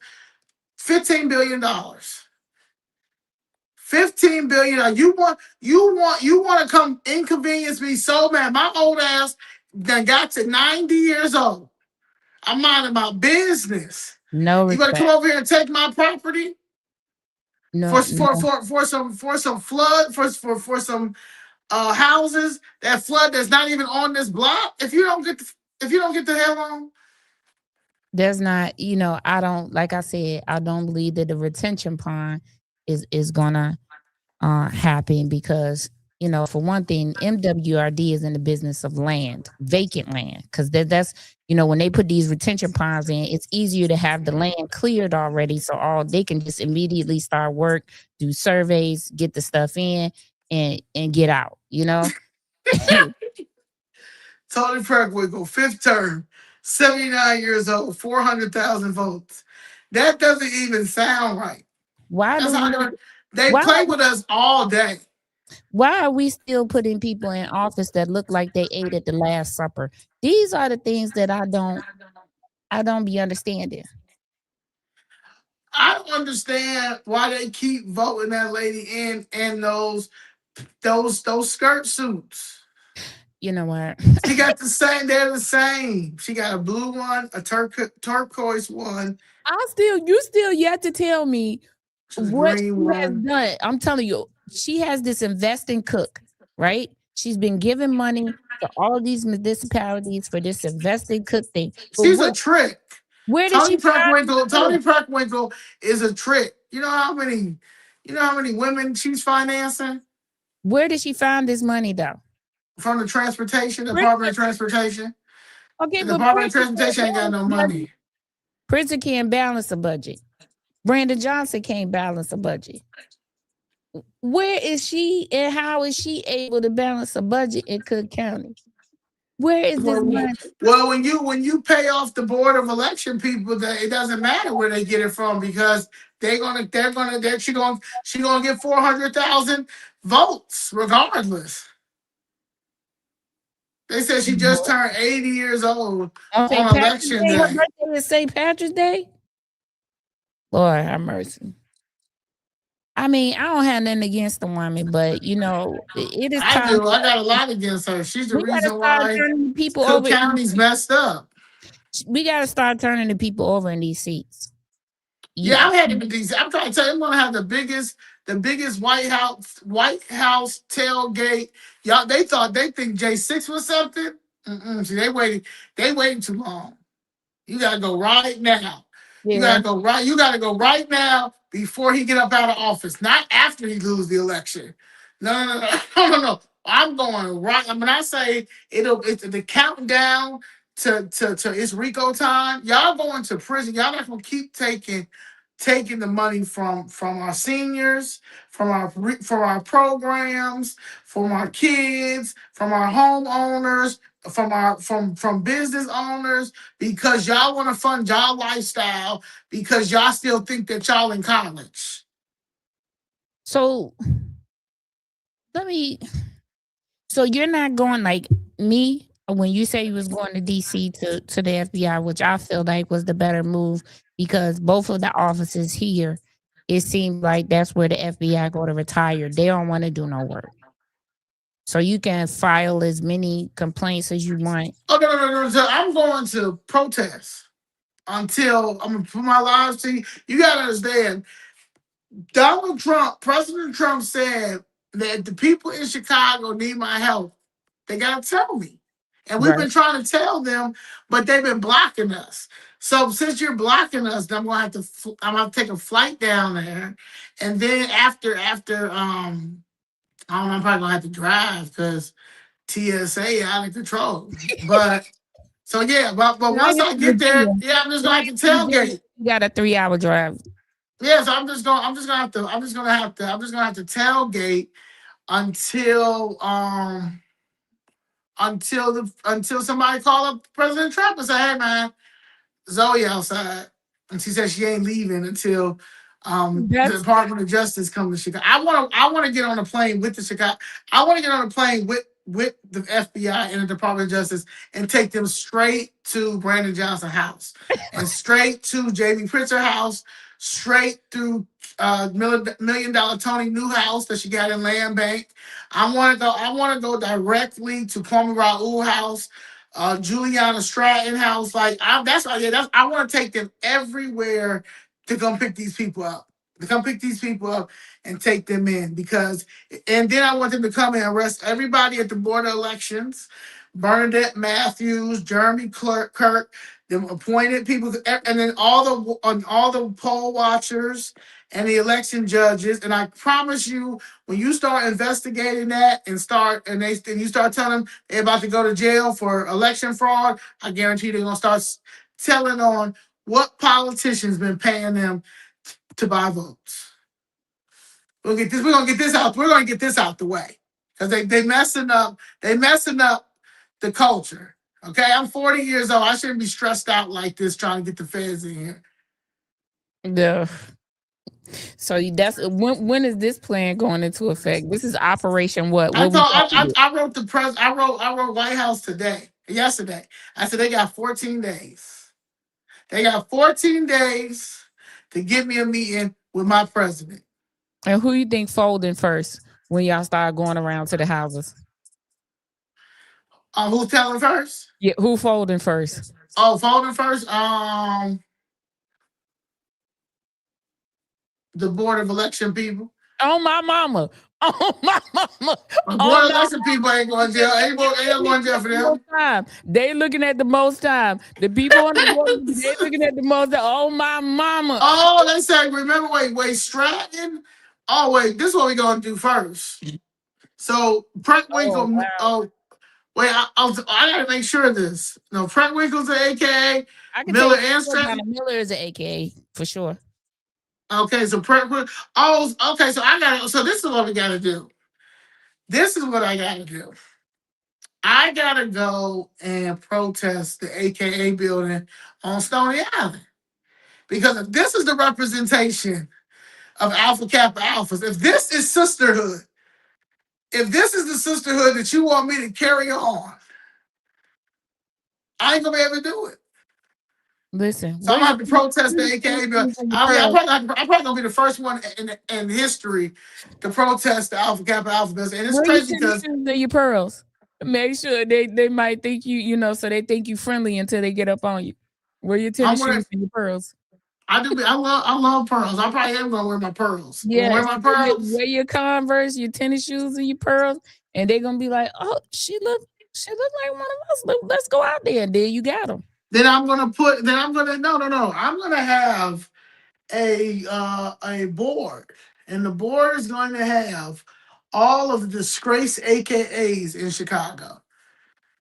$15 billion. 15 billion. You want to come inconvenience me so bad. My old ass then got to 90 years old. I'm minding my business. No You gonna come respect. over here and take my property No, no. for some flood for some houses that flood that's not even on this block? If you don't get the hell on. There's not, I don't, like I said, I don't believe that the retention pond is gonna happen because, for one thing, MWRD is in the business of land, vacant land, because that's, when they put these retention ponds in, it's easier to have the land cleared already, so all they can just immediately start work, do surveys, get the stuff in, and get out. Tony Preckwinkle, fifth term, 79 years old, 400,000 votes. That doesn't even sound right. Why That's do how we? they Why play with us all day. Why are we still putting people in office that look like they ate at the Last Supper? These are the things that I don't be understanding. I don't understand why they keep voting that lady in those skirt suits. You know what? She got the same. They're the same. She got a blue one, a turquoise one, You still yet to tell me a what green she has one. done. I'm telling you, she has this investing cook, right? She's been giving money to all these municipalities for this investing cook thing. But She's a trick. where did she find this Tony money? Preckwinkle is a trick. You know how many women she's financing Where did she find this money though? from the transportation Department of Princeton, Transportation. okay, The but Department of Princeton can't Transportation ain't got balance no a budget. money. Princeton can't balance a budget. Brandon Johnson can't balance a budget. Where is she and how is she able to balance a budget in Cook County? Where is this Well, money? when you pay off the board of election people, that it doesn't matter where they get it from because she gonna get 400,000 votes regardless. They said she just turned 80 years old On St. on Patrick's election Day, her day. birthday is St. Patrick's Day. Lord have mercy. I mean, I don't have nothing against the woman, but it is I time. do. I got a lot against her. She's the We gotta reason start why turning the people Cook over. County's messed up. We gotta start turning the people over in these seats. Yeah, You, I'm heading to DC. I'm trying to tell you, I'm gonna have the biggest White House tailgate. Y'all, they think J6 was something. See, they waiting too long. You gotta go right now. You yeah. gotta go right. You gotta go right now before he get up out of office, not after he lose the election. No, no, no, no, no, no. I'm going right. When I say it's the countdown to it's Rico time. Y'all going to prison. Y'all not gonna keep taking the money from our seniors, from our programs, from our kids, from our homeowners, from business owners, because y'all want to fund y'all lifestyle because y'all still think that y'all in college. So let me. So you're not going like me when you say you was going to DC to the FBI, which I feel like was the better move because both of the offices here, it seems like that's where the FBI go to retire. They don't want to do no work. So you can file as many complaints as you want. Oh no, no, no, no. So I'm going to protest until I'm gonna put my lives to you. You gotta understand, President Trump said that the people in Chicago need my help. They gotta tell me. And we've Right. been trying to tell them, but they've been blocking us. So since you're blocking us, then I'm gonna have to take a flight down there. And then after I don't know, I'm probably gonna have to drive because TSA out of control. But so yeah, but And I once am I in get there, Virginia. yeah, I'm just And gonna I have to am in Virginia. tailgate. You got a 3-hour drive. Yeah, so I'm just gonna have to tailgate until until somebody called up President Trump and said, "Hey man, Zoe outside," and she said she ain't leaving until the That's Department of Justice comes to Chicago. I want to get on a plane with the Chicago. I want to get on a plane with the FBI and the Department of Justice and take them straight to Brandon Johnson house and straight to Jamie Pritchard house, straight through million dollar Tony Newhouse that she got in Land Bank. I want to go. I want to go directly to Kwame Raoul house, Juliana Stratton house. Like that's yeah, that's I want to take them everywhere to come pick these people up. To come pick these people up and take them in because and then I want them to come and arrest everybody at the board of elections, Bernadette Matthews, Jeremy Kirk, the appointed people, and then all the poll watchers and the election judges. And I promise you, when you start investigating that and you start telling them they're about to go to jail for election fraud, I guarantee they're gonna start telling on what politicians been paying them to buy votes. We'll get this. We're gonna get this out. We're gonna get this out the way because they messing up. They messing up the culture. Okay, I'm 40 years old. I shouldn't be stressed out like this trying to get the feds in here. the. So that's when is this plan going into effect? This is Operation what? I What we thought talking I wrote the press. I wrote White House yesterday. I said they got 14 days. They got 14 days to give me a meeting with my president. And who you think folding first when y'all start going around to the houses? Who's telling first? Yeah, who folding first? Oh, folding first. The board of election people. Oh my mama. Oh my mama. The board Oh of my election people ain't going to jail. Ain't going to jail for them. time. They looking at the most time. The people on the board, they looking at the most time. Oh my mama. Oh, they say, remember, wait, Stratton? Oh, wait, this is what we're going to do first. So, Oh Preckwinkle, wow. oh, wait, I got to make sure of this. No, Preckwinkle's an AKA, I can tell Miller you and Donna Stratton. Miller is an AKA for sure. Okay, so Preckwinkle. Oh, okay, so this is what we got to do. This is what I got to do. I got to go and protest the AKA building on Stony Island. Because if this is the representation of Alpha Kappa Alphas, if this is sisterhood, if this is the sisterhood that you want me to carry on, I ain't gonna be able to do it. Listen, So I'm gonna have to protest the AKA bill. pearls? I'm probably gonna be the first one in history to protest the Alpha Kappa Alpha bills. And it's Where you crazy tennis because shoes and your pearls? Make sure they might think so they think you friendly until they get up on you. Wear your I'm tennis gonna shoes and your pearls. I love pearls. I probably am gonna wear my pearls. I'm gonna wear Yes, my pearls. wear your Converse, your tennis shoes, and your pearls, and they're gonna be like, "Oh, she look like one of us. Let's go out there." And then you got them. Then I'm gonna put. Then I'm gonna no. I'm gonna have a board, and the board is going to have all of the disgraced AKAs in Chicago, And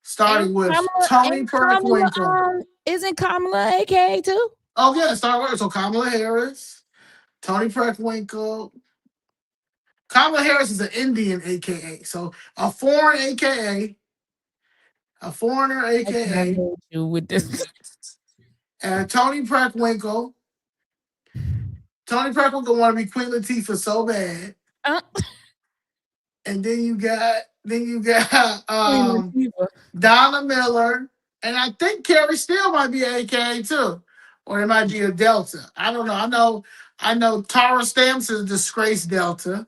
starting with Kamala, Tony and Kamala, Perkwinkle. isn't Kamala AKA too? Oh yeah, start with so Kamala Harris, Tony Perkwinkle. Kamala Harris is an Indian AKA, so a foreign AKA, a foreigner I cannot AKA, hold you with this. and Tony Perkwinkle. Tony Perkwinkle want to be Queen Latifah so bad. Uh, And then you got Queen Latifah. Donna Miller, and I think Carrie Steele might be an AKA too, or it might be a Delta. I don't know. I know Tara Stamps is a disgraced Delta,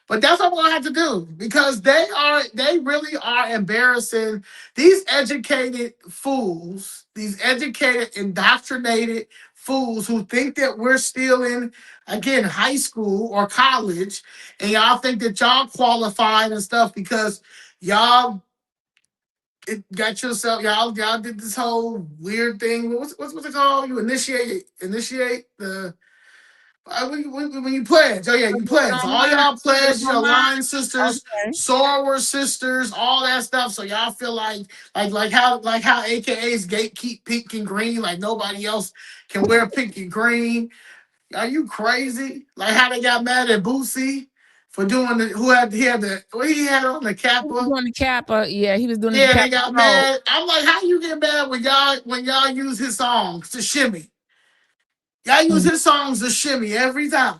but that's what we're gonna have to do because they really are embarrassing these educated fools, these educated, indoctrinated fools who think that we're still in again high school or college, and y'all think that y'all qualified and stuff because y'all got yourself y'all did this whole weird thing. What's it called? You initiate the when you pledge, oh yeah, you pledge. So all y'all pledge, your line sisters, Okay. soror sisters, all that stuff. So y'all feel like how AKA's gatekeep pink and green, like nobody else can wear pink and green. Are you crazy? Like how they got mad at Boosie for doing the he had the what he had on the He was Kappa. doing the Kappa. Yeah, he was doing the Yeah, they Kappa got troll. mad. I'm like, how you get mad when y'all use his songs to shimmy? Y'all use Mm. his songs to shimmy every time.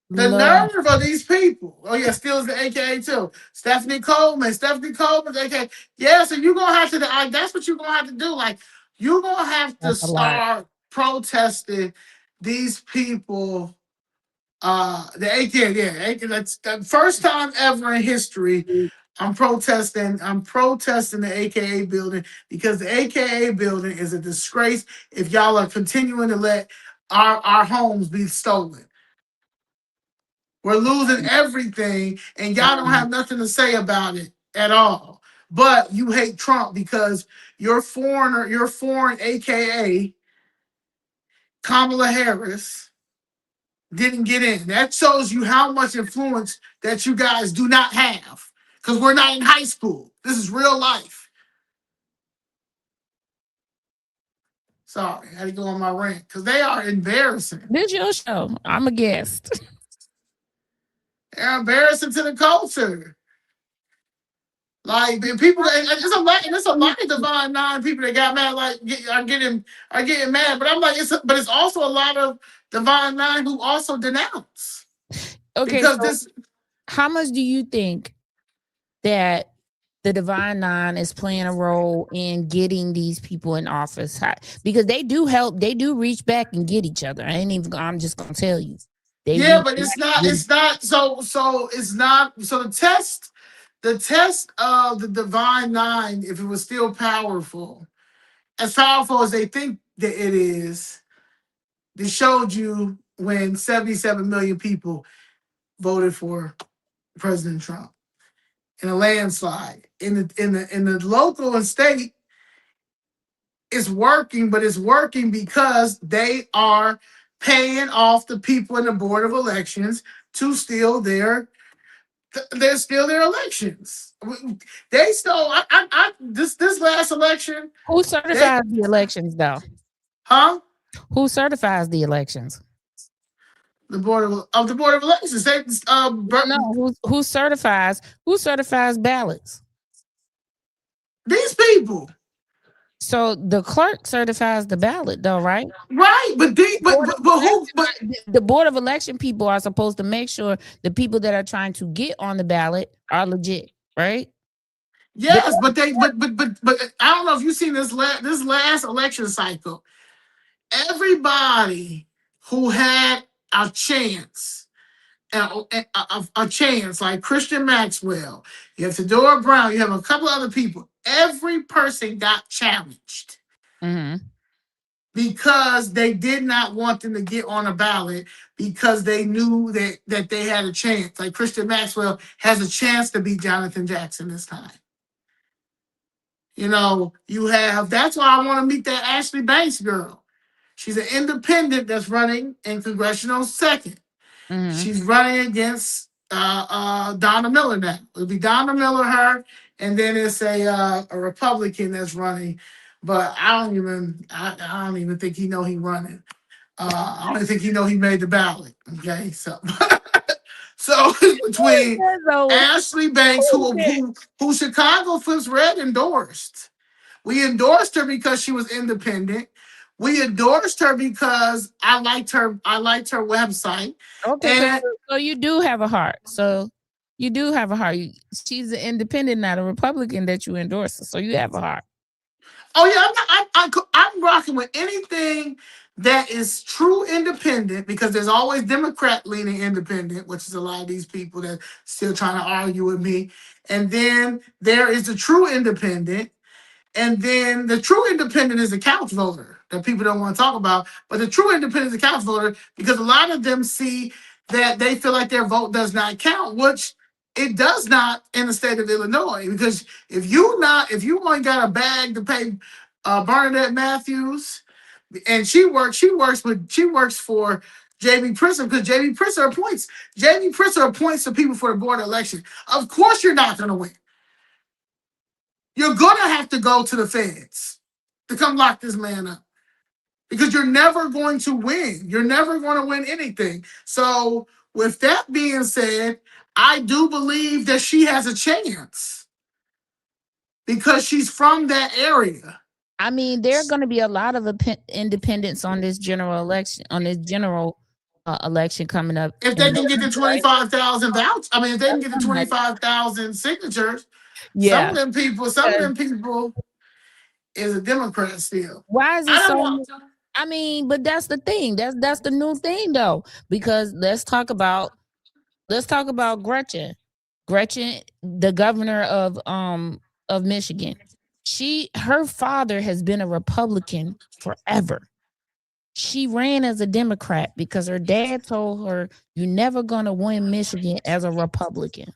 The Lord, nerve of these people. Oh yeah, Steele's the AKA too. Stephanie Coleman. Stephanie Coleman's AKA. Yeah, so you're gonna have to. That's what you're gonna have to do. Like you're gonna have to that's a lot. start protesting these people. The AKA. Yeah, AK, that's the first time ever in history. I'm protesting the AKA building because the AKA building is a disgrace. If y'all are continuing to let our homes be stolen. We're losing everything, and y'all don't Mhm. have nothing to say about it at all. But you hate Trump because your foreign, aka Kamala Harris, didn't get in. That shows you how much influence that you guys do not have. Because we're not in high school. This is real life. Sorry, I had to go on my rant. Because they are embarrassing. This your show. I'm a guest. They're embarrassing to the culture. Like people, it's a lot of Divine Nine people that got mad, are getting mad. But I'm like, but it's also a lot of Divine Nine who also denounce Okay, because so this. how much do you think that the Divine Nine is playing a role in getting these people in office? Because they do help, they do reach back and get each other. I ain't even. I'm just gonna tell you, they Yeah, reach but back it's and not. get each It's not. So it's not. So the test of the Divine Nine, if it was still powerful, as powerful as they think that it is, they showed you when 77 million people voted for President Trump in a landslide. In the local and state, it's working, but it's working because they are paying off the people in the board of elections to steal their elections. They stole. This last election, Who they certifies the elections, though? huh Who certifies the elections? the board of elections. No, who certifies? Who certifies ballots? These people, So the clerk certifies the ballot, though, right? right? But they, Board of but who? election, But the board of election people are supposed to make sure the people that are trying to get on the ballot are legit, right? But yes, but they, but I don't know if you've seen this last election cycle. Everybody who had a chance, a chance, like Christian Maxwell, you have Fedora Brown, you have a couple other people. Every person got challenged mm-hmm. because they did not want them to get on a ballot because they knew that they had a chance. Like Christian Maxwell has a chance to beat Jonathan Jackson this time. You have. That's why I want to meet that Ashley Banks girl. She's an independent that's running in congressional second. Mm-hmm. She's running against Donna Miller now. It'll be Donna Miller, her, and then it's a Republican that's running. But I don't even think he know he running. I don't even think he know he made the ballot. Okay, so so it's Who is between that, Zoe? Ashley Banks, Who is that? who Chicago Flips Red endorsed. We endorsed her because she was independent. We endorsed her because I liked her. I liked her website, Okay, and so you do have a heart. So you do have a heart. She's an independent, not a Republican that you endorse. So you have a heart. oh yeah, I'm rocking with anything that is true independent because there's always Democrat leaning independent, which is a lot of these people that still trying to argue with me. And then there is the true independent. And then the true independent is the couch voter that people don't want to talk about. But the true independent is the couch voter because a lot of them see that they feel like their vote does not count, which it does not in the state of Illinois. Because if you only got a bag to pay Bernadette Matthews, and she works for JB Pritzker because JB Pritzker appoints the people for the board of election. Of course, you're not going to win. You're going to have to go to the feds to come lock this man up because you're never going to win. You're never going to win anything. So With that being said, I do believe that she has a chance because she's from that area. I mean, there are going to be a lot of independents on this general election, election coming up If in they can get the November, right? 25,000 vouchers, I mean, if they can That's get the what I'm like, 25,000 signatures, yeah. some of Because them people is a Democrat still. why is it I don't so? want. I mean, but that's the thing. That's the new thing though. Because let's talk about Gretchen. Gretchen, the governor of Michigan. Her father has been a Republican forever. She ran as a Democrat because her dad told her you're never gonna win Michigan as a Republican.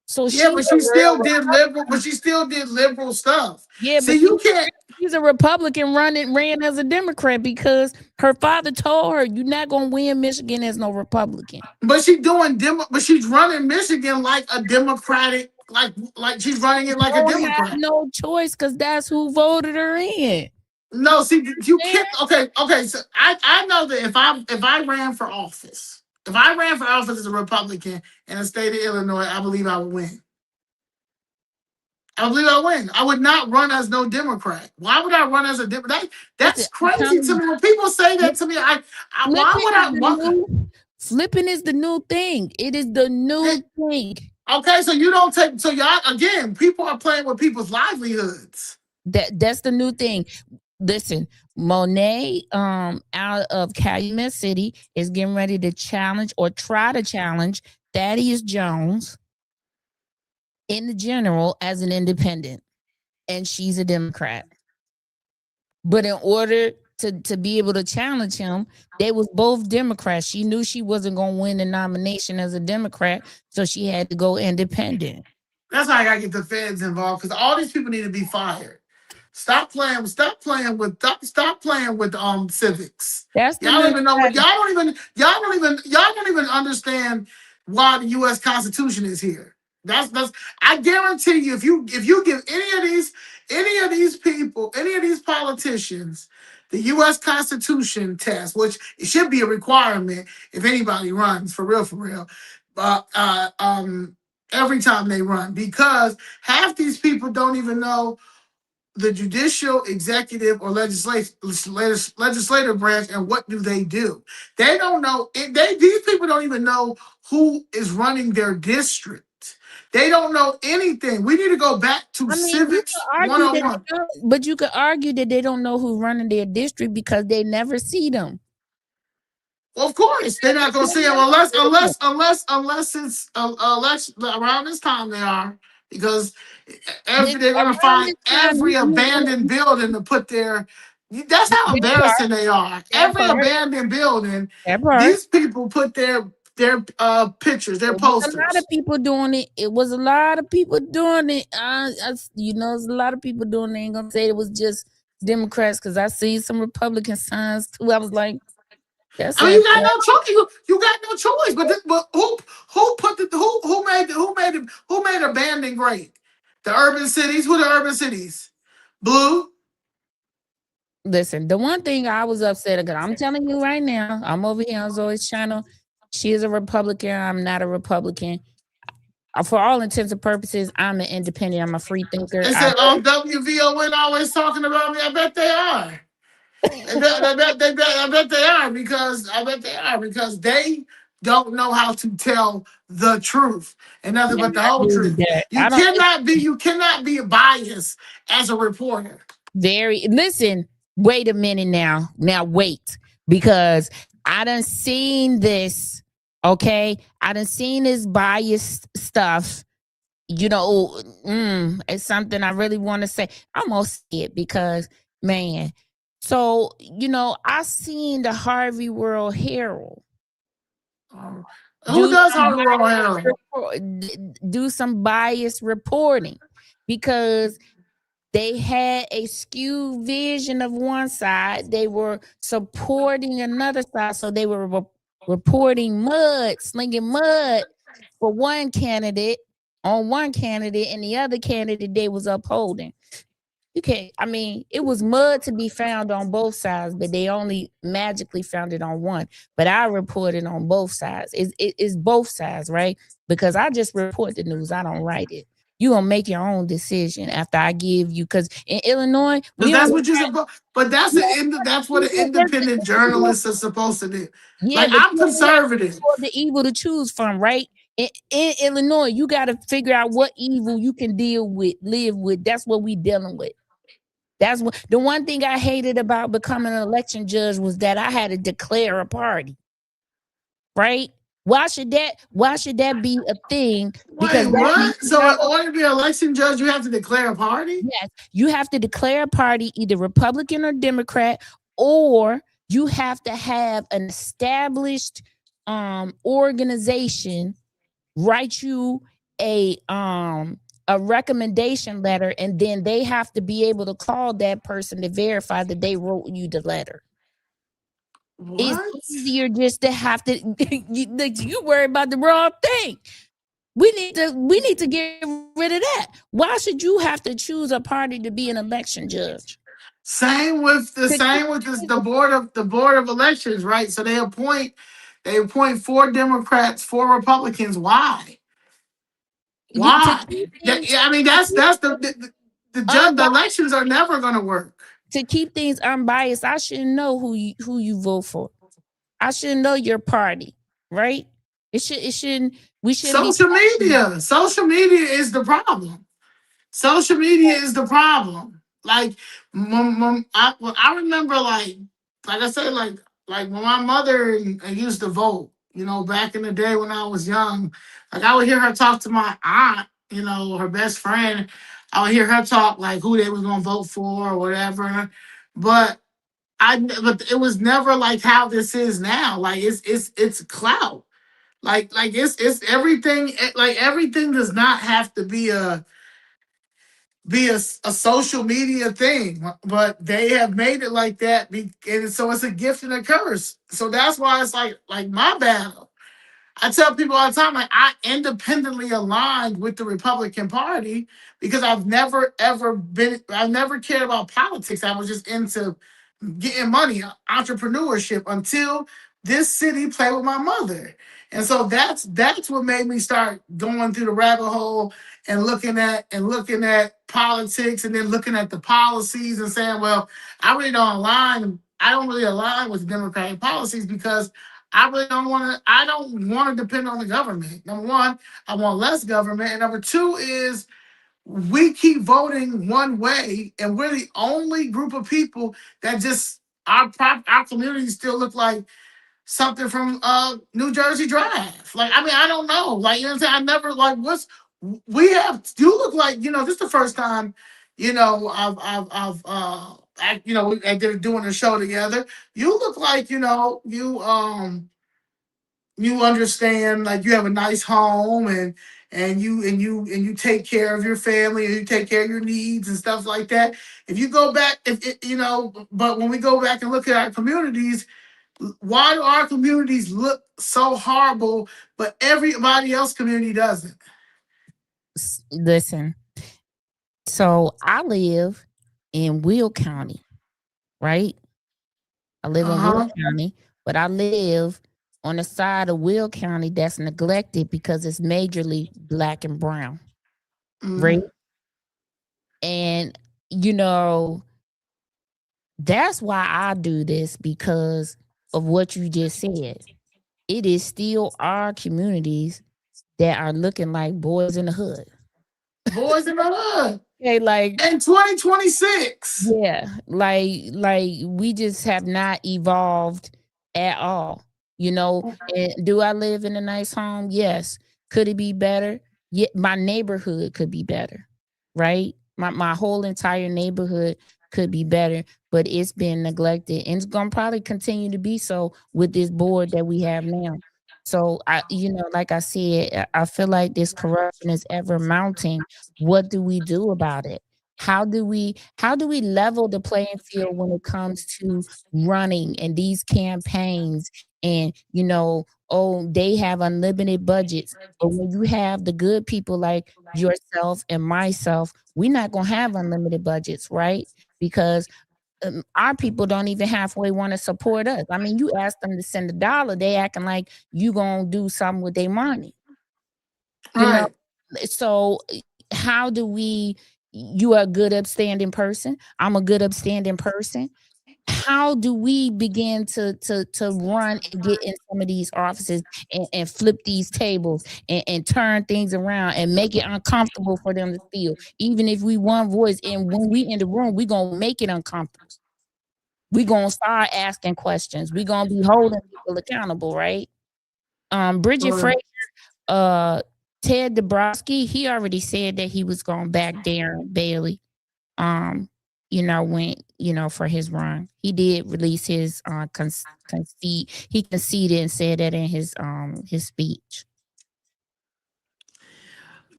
So Yeah, she's but a she still real did liberal. But Republican. she still did liberal stuff. Yeah, See, but you can't. she's a Republican ran as a Democrat because her father told her you're not gonna win Michigan as no Republican. But she doing But she's running Michigan like a Democratic. Like she's running it like a Don't have Democrat. no choice because that's who voted her in. No, see, you Man, can't. Okay. So I know that if I ran for office, if I ran for office as a Republican in the state of Illinois, I believe I would win. I believe I win. I would not run as no Democrat. Why would I run as a Democrat? listen, That's I'm crazy to telling me. When people say you, that to me, why flipping would is I? the Why, new flipping is the new thing. It is the new thing. okay, so you don't take. So y'all again, people are playing with people's livelihoods. That's the new thing. Listen, Monet, out of Calumet City, is getting ready to challenge or try to challenge Thaddeus Jones in the general as an independent, and she's a Democrat. But in order to be able to challenge him, they was both Democrats. She knew she wasn't going to win the nomination as a Democrat, so she had to go independent. That's why I gotta get the feds involved because all these people need to be fired. Stop playing. Stop playing with civics. That's the Y'all don't new even know what. strategy. Y'all don't even understand why the U.S. Constitution is here. That's. I guarantee you, if you give any of these people, any of these politicians, the U.S. Constitution test, which it should be a requirement if anybody runs for real. But every time they run, because half these people don't even know the judicial, executive, or legislative branch, and what do they do? They don't know. These people don't even know who is running their district. They don't know anything. We need to go back to I mean, you civics can argue that 101. they don't, but you could argue that they don't know who's running their district because they never see them. Well, of course, they're not going to They see them never see them. unless it's election around this time. They are because they're going to Around find this time, every abandoned building to put their. That's how that part, embarrassing they are. that Every part, abandoned building, that part. these people put their pictures, their It was a lot of posters. people doing it. It was a lot of people doing it. There's a lot of people doing it. I ain't gonna say it was just Democrats because I see some Republican signs too. I was like, that's I mean, you got interesting. no choice. You got no choice. But who put the who made abandoned great? The urban cities. Who the urban cities? Blue. Listen, the one thing I was upset because I'm telling you right now, I'm over here on Zoe's channel. She is a Republican. I'm not a Republican. For all intents and purposes, I'm an independent. I'm a free thinker. They said, "Oh, WVON always talking about me." I bet they are. I bet they are because they don't know how to tell the truth and nothing but the I whole agree with truth. that. You I don't. cannot be biased as a reporter. Very listen, wait a minute now. Now wait. Because I done seen this. Okay. I done seen this biased stuff. It's something I really want to say. I'm gonna say it because man. So, I seen the Harvey World Herald Who do does some Harvey World Herald? do some biased reporting because they had a skewed vision of one side. They were supporting another side. So they were reporting slinging mud for one candidate, and the other candidate they was upholding. You can't. I mean, it was mud to be found on both sides, but they only magically found it on one. But I reported on both sides. It's both sides, right? Because I just report the news. I don't write it. You gonna make your own decision after I give you. Because in Illinois, Because we that's only what you're supposed. But that's what an independent journalist is supposed to do. yeah, Like but I'm you only have conservative. the evil to choose from, right? In Illinois, you got to figure out what evil you can deal with, live with. That's what we dealing with. That's what the one thing I hated about becoming an election judge was that I had to declare a party, right? Why should that be a thing? Wait, Because that means what? So in order to be an election judge, you have to declare a party? yes, you have to declare a party, either Republican or Democrat, or you have to have an established organization write you a recommendation letter, and then they have to be able to call that person to verify that they wrote you the letter. It's What? easier just to have to you worry about the wrong thing. We need to get rid of that. Why should you have to choose a party to be an election judge? To keep Same with this, things, the board of elections, right? So they appoint four Democrats, four Republicans. Why? to Why? keep things I mean, that's the unbiased. elections are never going to work. To keep things unbiased, I shouldn't know who you vote for. I should know your party, right? It shouldn't we shouldn't be talking. Social media is the problem. Social media is the problem. Like, I remember, like I said, like when my mother used to vote. Back in the day when I was young, like I would hear her talk to my aunt. Her best friend. I would hear her talk like who they was gonna vote for or whatever. But but it was never like how this is now. Like it's clout. Like it's everything. Like everything does not have to be a social media thing, but they have made it like that, and so it's a gift and a curse. So that's why it's like my battle. I tell people all the time, like I independently aligned with the Republican Party because I've never cared about politics. I was just into getting money, entrepreneurship until this city played with my mother. And so that's what made me start going through the rabbit hole and looking at politics and then looking at the policies and saying, well, I don't really align with Democratic policies because I don't want to depend on the government. Number one, I want less government. And number two is we keep voting one way, and we're the only group of people that just our communities still look like something from New Jersey Drive. Like I mean, I don't know. Like what I'm saying, I never like what's we have. You look like this is the first time I did doing a show together. You look like you understand, like you have a nice home and you take care of your family and you take care of your needs and stuff like that. If you go back, if it, but when we go back and look at our communities, why do our communities look so horrible, but everybody else community doesn't? Listen, so I live in Will County, right? I live in Will Uh-huh. County, but I live on the side of Will County that's neglected because it's majorly black and brown, right? Mm. And you know, that's why I do this, because of what you just said. It is still our communities that are looking like boys in the hood. Boys in the hood Okay, like in 2026. yeah, like we just have not evolved at all. And do I live in a nice home? Yes. Could it be better? Yeah, my neighborhood could be better. Right? My whole entire neighborhood could be better, but it's been neglected and it's gonna probably continue to be so with this board that we have now. So like I said, I feel like this corruption is ever mounting. What do we do about it? How do we level the playing field when it comes to running and these campaigns? And oh, they have unlimited budgets, but when you have the good people like yourself and myself, we're not going to have unlimited budgets, right? Because our people don't even halfway want to support us. I mean, you ask them to send $1, they acting like you gonna do something with their money, you know. Right. So how do we? You are a good upstanding person. I'm a good upstanding person. How do we begin to run and get in some of these offices and flip these tables and turn things around and make it uncomfortable for them to feel, even if we one voice, and when we in the room, we gonna make it uncomfortable. We gonna start asking questions. We gonna be holding people accountable, right? Bridget Right. Fraser, uh, Ted Dabrowski, he already said that he was gonna back Darren Bailey. Um, when for his run, he did release his concede. He conceded and said that in his speech.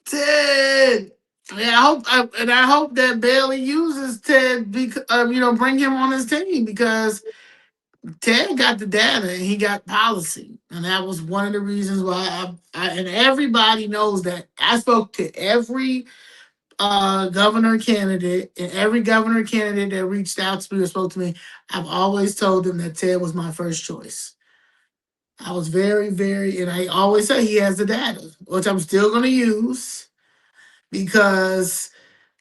Ted. Yeah, I hope that Bailey uses Ted because bring him on his team because Ted got the data and he got policy, and that was one of the reasons why and everybody knows that I spoke to every governor candidate, and every governor candidate that reached out to me or spoke to me. I've always told them that Ted was my first choice. I was very, very, and I always say he has the data, which I'm still going to use because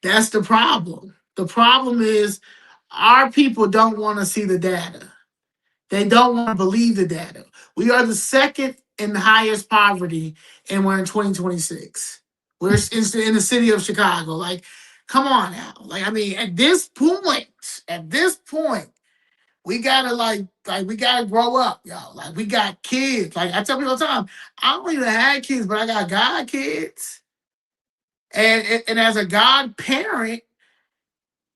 that's the problem. The problem is our people don't want to see the data. They don't want to believe the data. We are the second in the highest poverty, and we're in 2026. We're in the city of Chicago. Like, come on now. Like, I mean, at this point, we gotta we gotta grow up, y'all. Like, we got kids. Like I tell people all the time, I don't even have kids, but I got god kids. And as a godparent,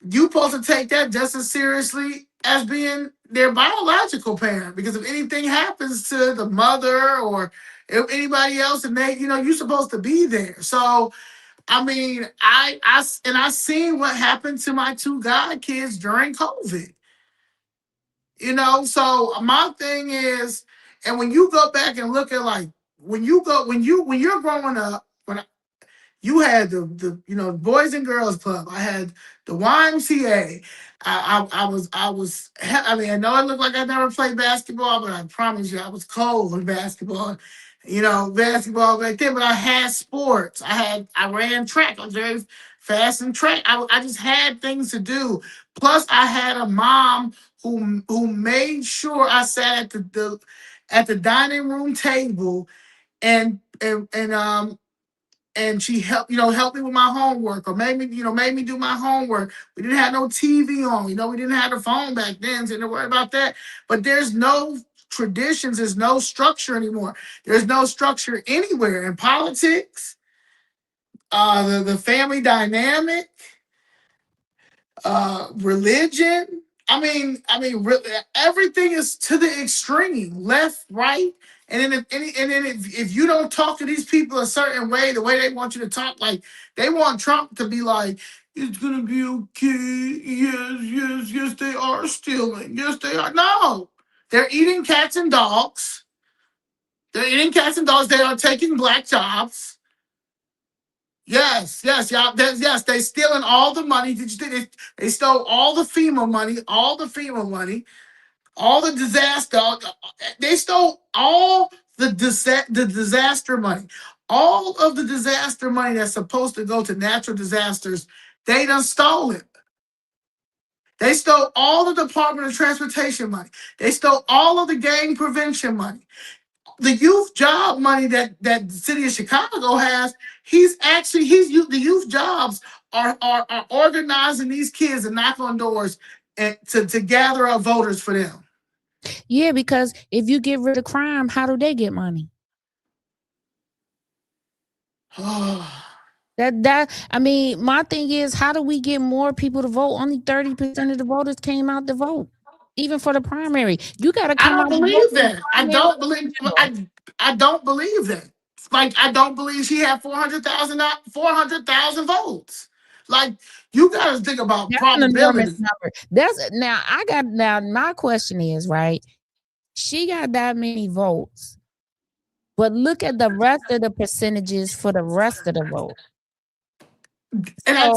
you supposed to take that just as seriously as being their biological parent, because if anything happens to the mother or if anybody else, and you're supposed to be there. So I mean, I seen what happened to my two god kids during COVID. So my thing is, and when you go back and look at, like, when you're growing up, when you had the Boys and Girls Club. I had the YMCA. I mean, I know it looked like I never played basketball, but I promise you I was cold in basketball. Basketball back then, but I had sports. I ran track. I was very fast in track. I just had things to do. Plus I had a mom who made sure I sat at the dining room table, and she helped me with my homework, or made me do my homework. We didn't have no TV on. We didn't have the phone back then, so don't worry about that. But there's no traditions, there's no structure anymore. There's no structure anywhere in politics, the family dynamic, religion. Everything is to the extreme, left, right, and then if you don't talk to these people a certain way, the way they want you to talk, like they want Trump to be like, it's gonna be okay. Yes, yes, yes, they are stealing. Yes, they are. No, they're eating cats and dogs. They're eating cats and dogs. They are taking black jobs. Yes, yes, yeah, yes. They stealing all the money. They stole all the FEMA money, all the disaster. They stole all the disaster money, all of the disaster money that's supposed to go to natural disasters. They done stole it. They stole all the Department of Transportation money. They stole all of the gang prevention money. The youth job money that the city of Chicago has, the youth jobs are organizing these kids and knock on doors and to gather up voters for them. Yeah, because if you get rid of crime, how do they get money? I mean, my thing is, how do we get more people to vote? Only 30% of the voters came out to vote, even for the primary. You got to I come don't out and vote believe in the that. I primary don't or the believe. general. I don't believe that. Like, I don't believe she had 400,000 votes. Like you got to think about That's an enormous probability. number. That's now I got now my question is, right? She got that many votes, but look at the rest of the percentages for the rest of the vote. And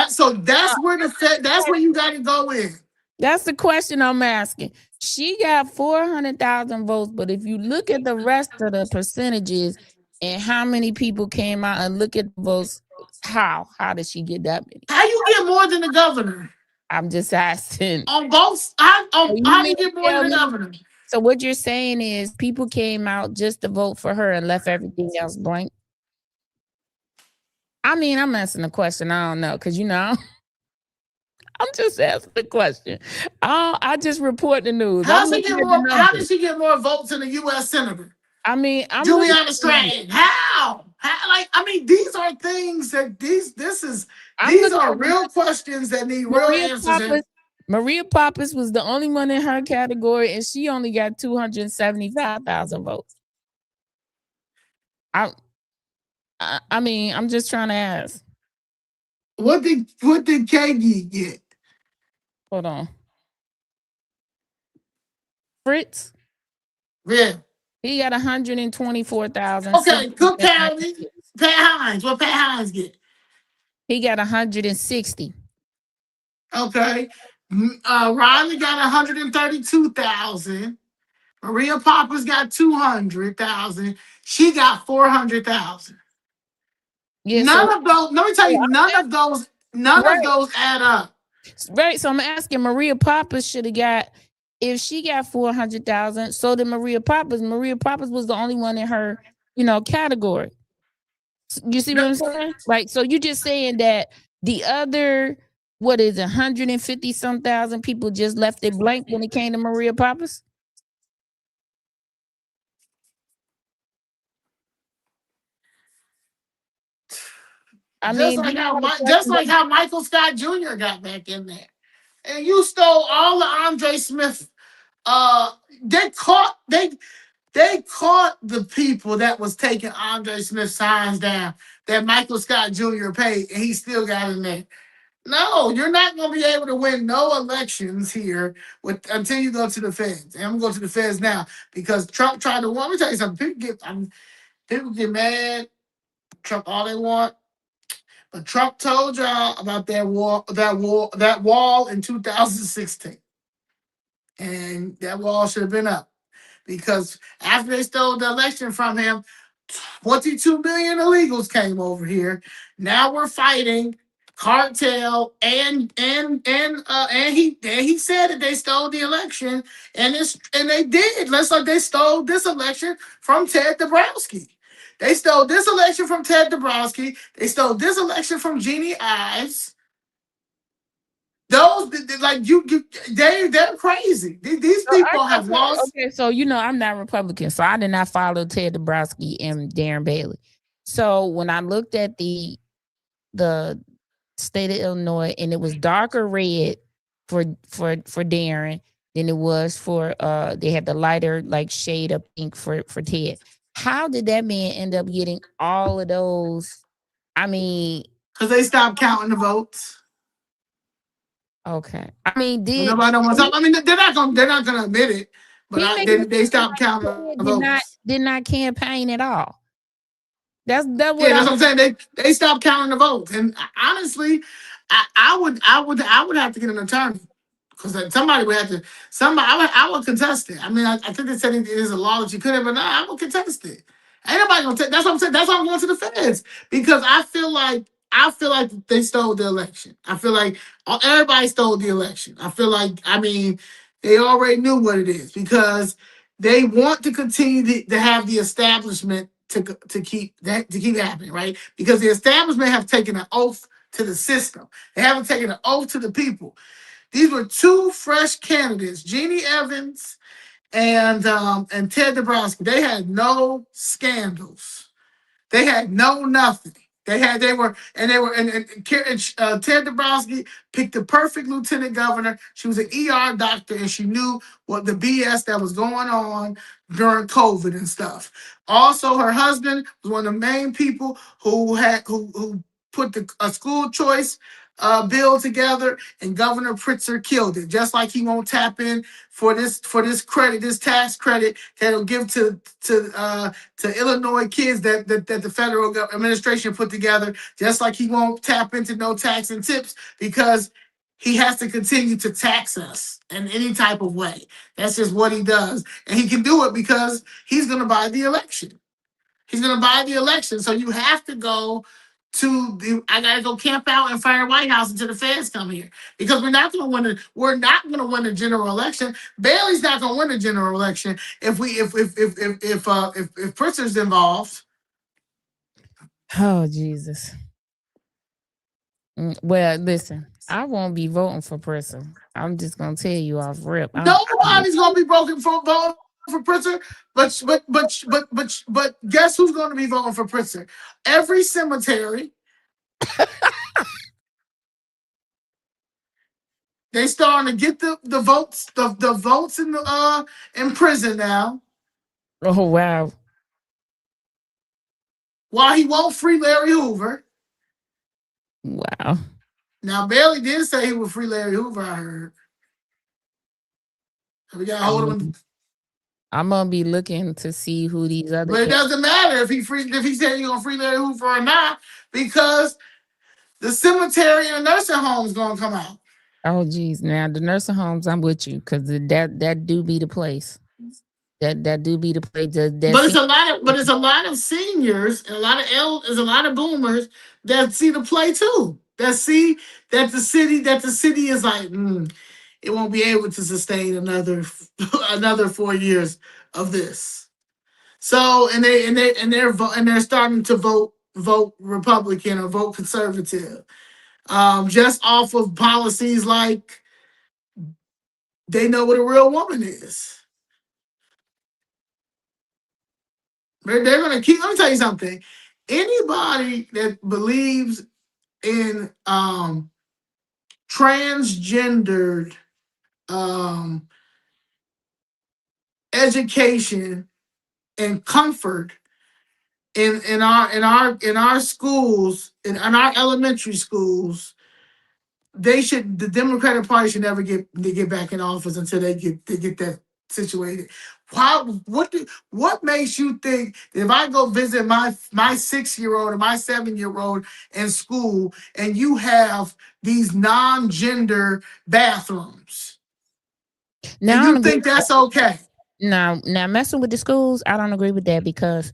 So that's where that's where you got to go in. that's the question I'm asking. She got 400,000 votes, but if you look at the rest of the percentages and how many people came out and look at the votes, how did she get that many? How you get more than the governor I'm just asking. on both? So you How mean you to get more tell than the me? governor? So what you're saying is people came out just to vote for her and left everything else blank? I mean, I'm asking the question. I don't know because I'm just asking the question. I just report the news. I'm looking at the How did numbers. she get more votes than a U.S. senator? I mean, I'm looking Juliana at the numbers. Stratton. How? Like, I mean, these are things that I'm these looking are at the real questions that need real Maria answers. And Pappas. Maria Pappas was the only one in her category, and she only got 275,000 votes. I, I mean, I'm just trying to ask. what did KG get? Hold on, Fritz. Yeah. He got 124,000. Okay, Cook County. Pat Hines. What Pat Hines get? He got 160. Okay. Riley got 132,000. Maria Pappas got 200,000. She got 400,000. Yeah, so None of those. Let me tell you, none of right, those add up. right. So I'm asking Maria Pappas should have got if she got 400,000. So did Maria Pappas. Maria Pappas was the only one in her, category. You see what I'm saying? Like, so you just saying that the other, what is it, 150 some thousand people just left it blank when it came to Maria Pappas? I mean, these are the Just questions like how Michael Scott Jr. got back in there, and you stole all the Andre Smith. They caught the people that was taking Andre Smith signs down that Michael Scott Jr. paid, and he still got in there. No, you're not going to be able to win no elections here until you go to the feds. And I'm going to go to the feds now because Trump tried to. Let me tell you something. People get mad. Trump all they want. But Trump told y'all about that wall in 2016, and that wall should have been up because after they stole the election from him, 22 million illegals came over here. Now we're fighting cartel and he said that they stole the election and they did. Let's like they stole this election from Ted Dabrowski. They stole this election from Ted Dabrowski. They stole this election from Jeannie Ives. Those like they're crazy. These So people have lost. okay, so I'm not Republican, so I did not follow Ted Dabrowski and Darren Bailey. So when I looked at the state of Illinois, and it was darker red for Darren than it was for they had the lighter like shade of pink for Ted. How did that man end up getting all of those? I mean, Because they stopped counting the votes. okay. I mean, Nobody don't want to talk. I mean, they're not gonna admit it, but he made they it seem stopped counting the like votes. did not campaign at all. That's Yeah, what that's I what I'm saying. They stopped counting the votes, and honestly, I would have to get an attorney because somebody would have to. I would contest it. I mean, I think they said it is a law that you couldn't, but no, I would contest it. Ain't nobody gonna take. That's what I'm saying. That's why I'm going to the feds because I feel like they stole the election. I feel like everybody stole the election. I feel like they already knew what it is because they want to continue to have the establishment to keep happening, right? Because the establishment have taken an oath to the system. They haven't taken an oath to the people. These were two fresh candidates, Jeannie Evans and Ted Dabrowski. They had no scandals. They had no nothing. Ted Dabrowski picked the perfect lieutenant governor. She was an ER doctor and she knew what the BS that was going on during COVID and stuff. Also, her husband was one of the main people who put a school choice bill together, and Governor Pritzker killed it. Just like he won't tap in for this credit, this tax credit that'll give to Illinois kids that the federal administration put together. Just like he won't tap into no tax and tips because he has to continue to tax us in any type of way. That's just what he does, and he can do it because he's going to buy the election. He's going to buy the election. So you have to go to the. I got to go camp out in Fire White House until the feds come here because we're not going to win. We're not going to win a general election. Bailey's not going to win a general election if Pritzker's involved. Oh Jesus. Well, listen, I won't be voting for Pritzker. I'm just gonna tell you off rip. Nobody's going to be broken for voting for Pritzker, but guess who's going to be voting for Pritzker? Every cemetery. They starting to get the votes, the votes in prison now. Oh wow. While he won't free Larry Hoover. Wow. Now Bailey did say he would free Larry Hoover, I heard. So we gotta hold him. I'm gonna be looking to see who these other. But it doesn't matter if he said he's gonna free Larry Hoover or not, because the cemetery and the nursing home is gonna come out. Oh geez, now the nursing homes, I'm with you because that do be the place. That do be the place. But it's a lot of seniors and there's a lot of boomers that see the play too. That see that the city is like, it won't be able to sustain another 4 years of this. So they're starting to vote Republican or vote conservative, just off of policies like they know what a real woman is. They're gonna keep. Let me tell you something. Anybody that believes in transgendered education and comfort in our schools, in our elementary schools, the Democratic Party should never get back in office until they get that situated. What makes you think that if I go visit my 6-year-old or my 7-year-old in school and you have these non-gender bathrooms, now and you think that's okay? Now messing with the schools, I don't agree with that because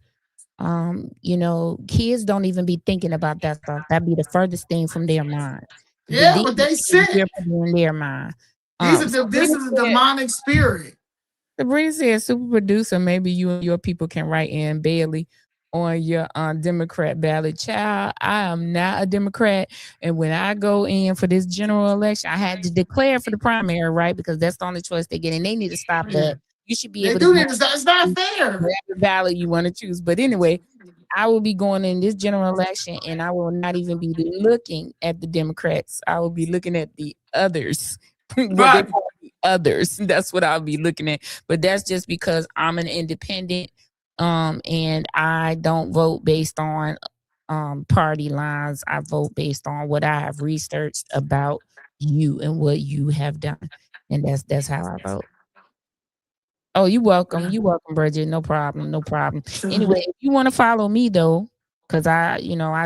kids don't even be thinking about that stuff. That'd be the furthest thing from their mind. Yeah, but they sick. In their mind. This is a demonic spirit. Sabrina said, super producer, maybe you and your people can write in Bailey on your Democrat ballot. Child, I am not a Democrat. And when I go in for this general election, I had to declare for the primary, right? Because that's the only choice they get. And they need to stop that. You should be able to. It's not fair. Whatever ballot you want to choose. But anyway, I will be going in this general election and I will not even be looking at the Democrats. I will be looking at the others. Right. The others. That's what I'll be looking at. But that's just because I'm an independent and I don't vote based on party lines. I vote based on what I have researched about you and what you have done. And that's how I vote. Oh, you're welcome. You're welcome, Bridget. No problem. No problem. Anyway, if you want to follow me though, because I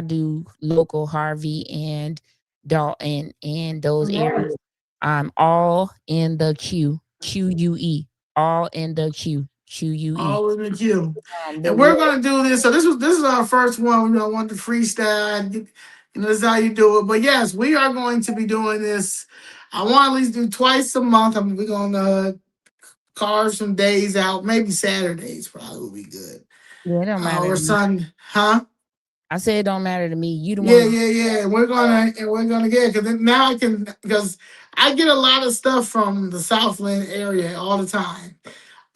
do local Harvey and Dalton and those areas. I'm all in the Q. QUE. All in the Q. QUE. All in the Q. And we're gonna do this. So this is our first one. I want to freestyle. This is how you do it. But yes, we are going to be doing this. I want to at least do twice a month. We're gonna carve some days out. Maybe Saturdays probably will be good. Yeah, it don't matter. Or Sunday, huh? I said it don't matter to me. You the one. Yeah. We're gonna get because now because I get a lot of stuff from the Southland area all the time.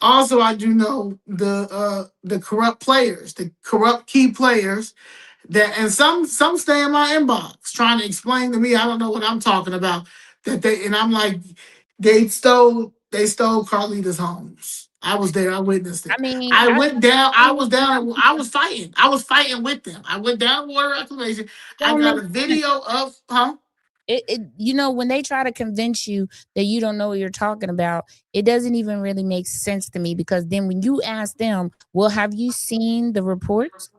Also, I do know the corrupt players, the corrupt key players and some stay in my inbox trying to explain to me I don't know what I'm talking about. And I'm like, they stole Carlita's homes. I was there. I witnessed I it. mean, I I went down. I don't was down. I was fighting. I was fighting with them. I went down water reclamation. I don't got make a sense. video of, huh? When they try to convince you that you don't know what you're talking about, it doesn't even really make sense to me, because then when you ask them, well, have you seen the reports?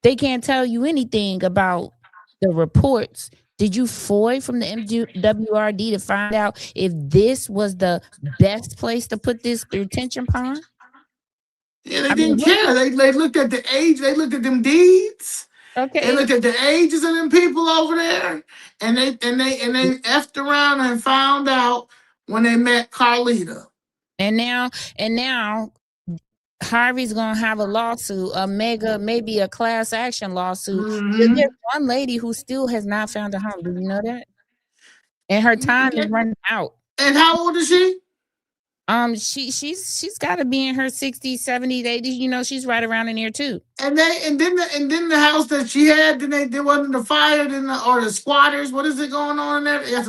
They can't tell you anything about the reports. Did you FOI from the MWRD to find out if this was the best place to put this retention pond? Yeah, they I mean, didn't care. They looked at the age. They looked at them deeds. They okay. looked at the ages of them people over there, and they effed around and found out when they met Carlita. And now Harvey's gonna have a lawsuit, a mega, maybe a class action lawsuit. There's Mm-hmm. one lady who still has not found a home. Do you know that? And her time is running out. And how old is she? She's got to be in her 60s, 70s, 80s. She's right around in here too. And then the house that she had, then they wasn't the fire, or the squatters. What is it going on in there? They got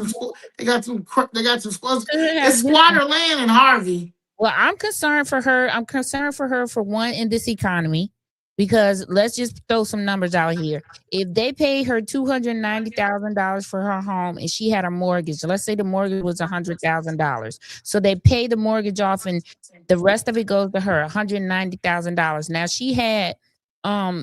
some squatters. Could It's have been. squatter land in Harvey. Well, I'm concerned for her. I'm concerned for her, for one, in this economy, because let's just throw some numbers out here. If they paid her $290,000 for her home and she had a mortgage, let's say the mortgage was $100,000, so they pay the mortgage off and the rest of it goes to her, $190,000.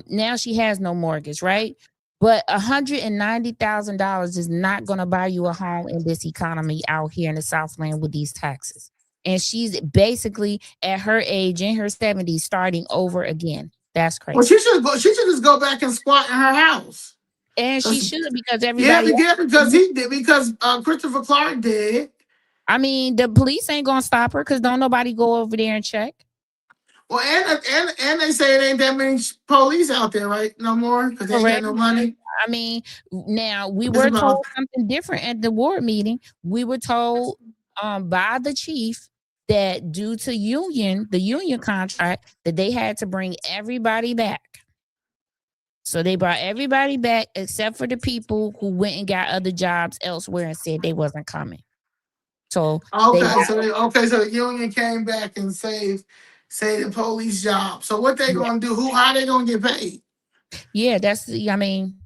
Now she has no mortgage, right? But $190,000 is not going to buy you a home in this economy out here in the Southland with these taxes. And she's basically at her age, in her 70s, starting over again. That's Well, crazy. She should just go back and squat in her house. And she 'Cause- should, because Yeah, everybody else, because he did, because Christopher Clark did. I mean, the police ain't gonna stop her because don't nobody go over there and check. Well, and they say it ain't that many police out there, right? No more, because they ain't got Correct. no money. I mean, now we It's were about told something different at the board meeting. We were told by the chief that due to the union contract, that they had to bring everybody back. So they brought everybody back except for the people who went and got other jobs elsewhere and said they wasn't coming. So they okay. got, So the union came back and saved the police job. So what they gonna do? How they gonna get paid? yeah, I mean,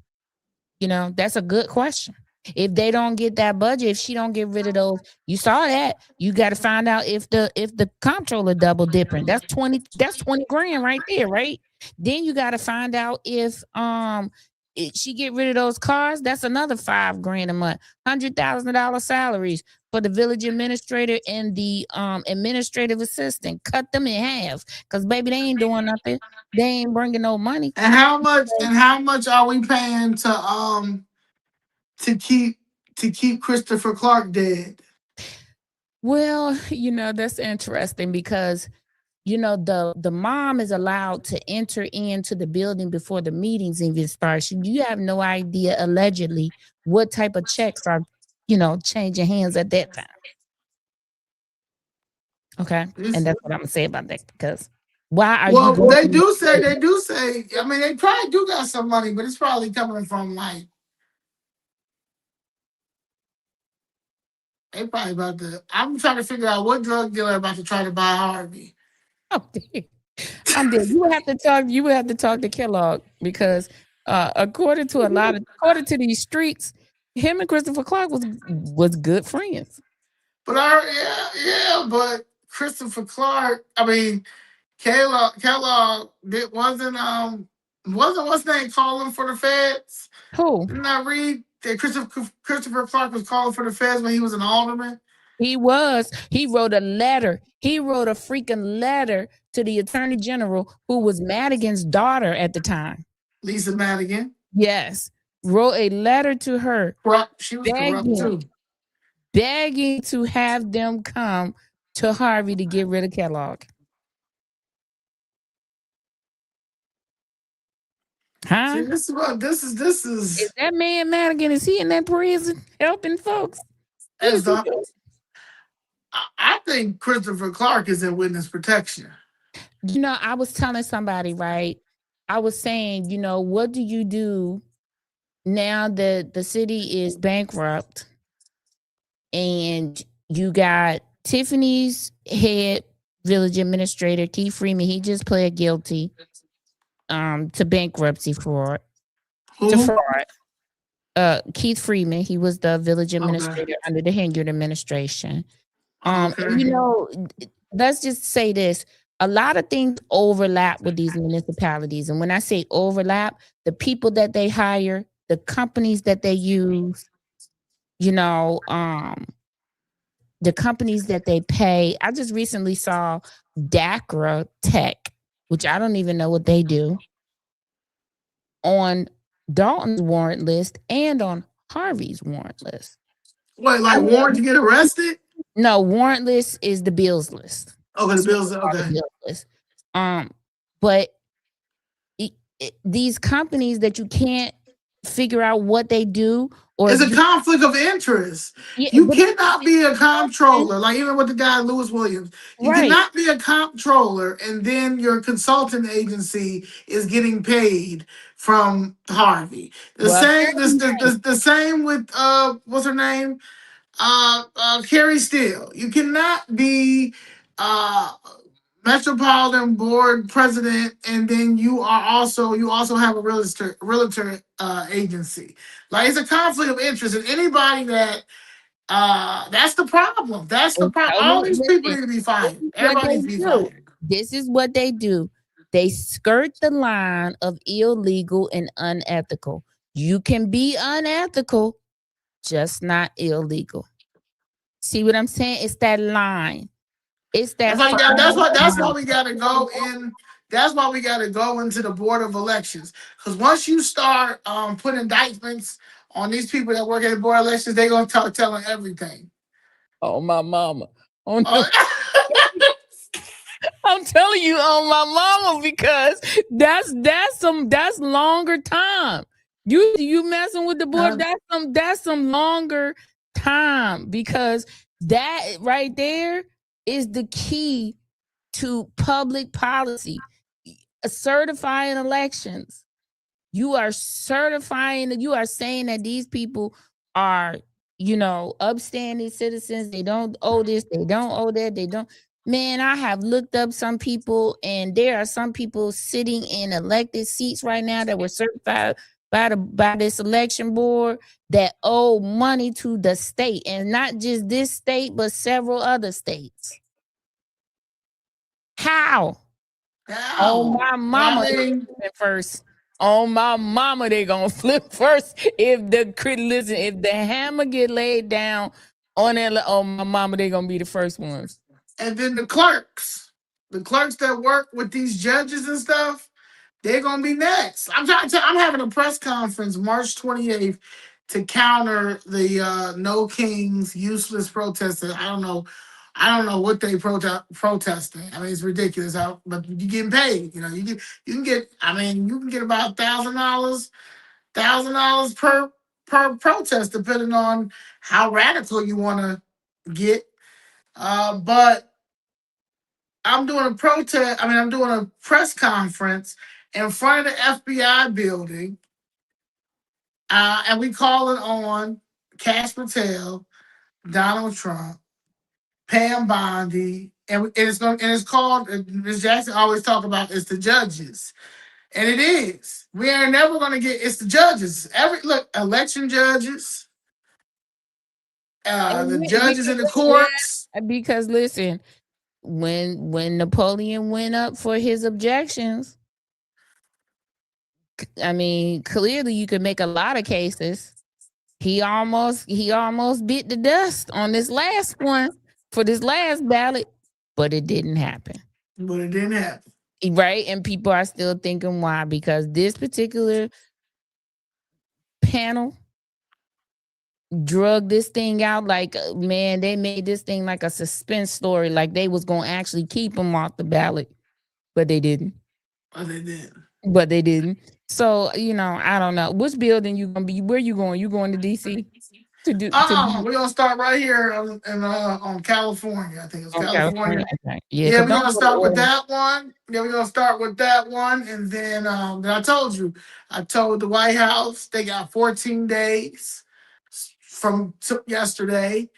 that's a good question. If they don't get that budget, if she don't get rid of those, you saw that. You got to find out if the comptroller double dipping. That's 20 grand right there, right? Then you got to find out if she get rid of those cars, that's another 5 grand a month. $100,000 salaries for the village administrator and the administrative assistant. Cut them in half, because baby, they ain't doing nothing. They ain't bringing no money. And how much? And how much are we paying to keep Christopher Clark dead? Well, that's interesting because the mom is allowed to enter into the building before the meetings even start. You have no idea, allegedly, what type of checks are changing hands at that time. Okay, and that's what I'm gonna say about that, because why are you Well, going they in the do say. building? They do say. I mean, they probably do got some money, but it's probably coming from like they probably about to. I'm trying to figure out what drug dealer about to try to buy Harvey. Oh, I'm dead. You would have to talk to Kellogg, because according to these streets, him and Christopher Clark was good friends. But but Christopher Clark. I mean, Kellogg wasn't what's name calling for the feds. Who? Didn't I read that Christopher Clark was calling for the feds when he was an alderman? He was. He wrote a letter. He wrote a freaking letter to the attorney general, who was Madigan's daughter at the time. Lisa Madigan. Yes. Wrote a letter to her, Corrupt. She was corrupt begging, too. begging to have them come to Harvey to get rid of Kellogg. See, Huh? this Is is that man Madigan? Is he in that prison helping folks? What as is he the doing? I think Christopher Clark is in witness protection. I was telling somebody, right? I was saying, what do you do now that the city is bankrupt and you got Tiffany's head village administrator, Keith Freeman, he just pled guilty to bankruptcy fraud. To Who? fraud. Keith Freeman, he was the village Okay. administrator under the Henyard administration. Okay. You know, let's just say this. A lot of things overlap with these municipalities. And when I say overlap, the people that they hire, the companies that they use, you know, the companies that they pay. I just recently saw Dacra Tech, which I don't even know what they do, on Dalton's warrant list and on Harvey's warrant list. Wait, I like warrant to mean, get arrested? no, warrant list is the bills list. Okay, the That's what bills. they call the Okay. bills list. But these companies that you can't figure out what they do, or It's if a you, conflict of interest. yeah, You but cannot be a comptroller, like even with the guy Lewis Williams. You right. cannot be a comptroller and then your consulting agency is getting paid from Harvey. The Well, same, apparently, the same with what's her name? Carrie Steele. You cannot be uh Metropolitan Board president, and then you also have a realtor agency. Like it's a conflict of interest, and anybody that that's the problem. That's the and problem. All totally these people listen. need to be This fired. is what Everybody they needs to be do. fired. This is what they do. They skirt the line of illegal and unethical. You can be unethical, just not illegal. See what I'm saying? It's that line. It's that That's why fine that's why line. we gotta go in. That's why we gotta go into the board of elections. Because once you start putting indictments on these people that work at the board of elections, they're gonna start telling everything. Oh my mama. Oh no. Uh, I'm telling you on my mama because that's longer time. You messing with the board, that's some longer time because that right there is the key to public policy. Certifying elections. You are certifying, you are saying that these people are, upstanding citizens. They don't owe this, they don't owe that, they don't. Man, I have looked up some people, and there are some people sitting in elected seats right now that were certified by this election board that owe money to the state, and not just this state, but several other states. How? On How? my I mama, they mean, flipping first. On my mama, they gonna flip first. If the hammer get laid down on that, on my mama, they gonna be the first ones. and then the clerks that work with these judges and stuff, they're gonna be next. I'm trying to tell. I'm having a press conference March 28th to counter the No Kings useless protesters. I don't know what they protesting. I mean, it's ridiculous. But you getting paid. You can get. I mean, you can get about $1,000 per protest, depending on how radical you want to get. But I'm doing a protest. I mean, I'm doing a press conference in front of the FBI building, and we calling on Cash Patel, Donald Trump, Pam Bondi, and it's called. Ms. Jackson always talk about it's the judges, and it is. We are never going to get. It's the judges. Election judges, the And judges in the courts. because listen, when Napoleon went up for his objections, I mean, clearly you could make a lot of cases. He almost bit the dust on this last one for this last ballot, but it didn't happen. But it didn't happen. Right? And people are still thinking why? Because this particular panel drug this thing out like, man, they made this thing like a suspense story, like they was gonna actually keep him off the ballot, but they didn't. But they did. But they didn't. So I don't know which building you gonna be. Where you going? You going to DC to do to be We're gonna start right here on California. I think it's on California? California. Okay. Yeah, Yeah, because we're don't gonna go to start with Oregon. that one. Yeah, we're gonna start with that one, and then I told you, I told the White House they got 14 days from yesterday.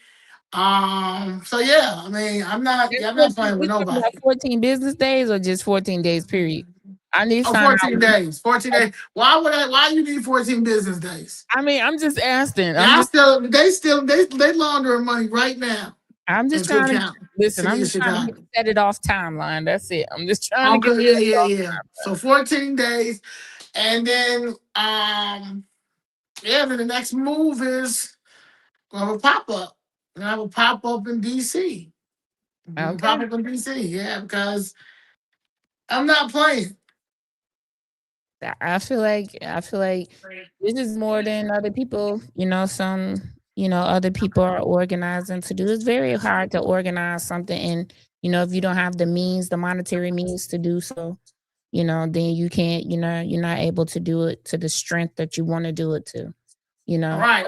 So yeah, I mean, Just I'm not 14, playing with we talking about nobody. 14 business days or just 14 days period? I need to Oh, find 14 out. days. 14 days. Why you need 14 business days? I mean, I'm just asking. They laundering money right now I'm in just Cook trying to County, listen. I'm city of just trying to get Chicago. set it off timeline. That's it. I'm just trying to get Okay, yeah, set it yeah, off yeah. So timeline. 14 days. And then yeah, then the next move is gonna have a pop up. Gonna have a pop up in DC. Okay. Pop up in DC, yeah, because I'm not playing. I feel like this is more than other people. Some other people are organizing to do. It's very hard to organize something, and if you don't have the means, the monetary means to do so, then you can't. You're not able to do it to the strength that you want to do it to. You All know. right.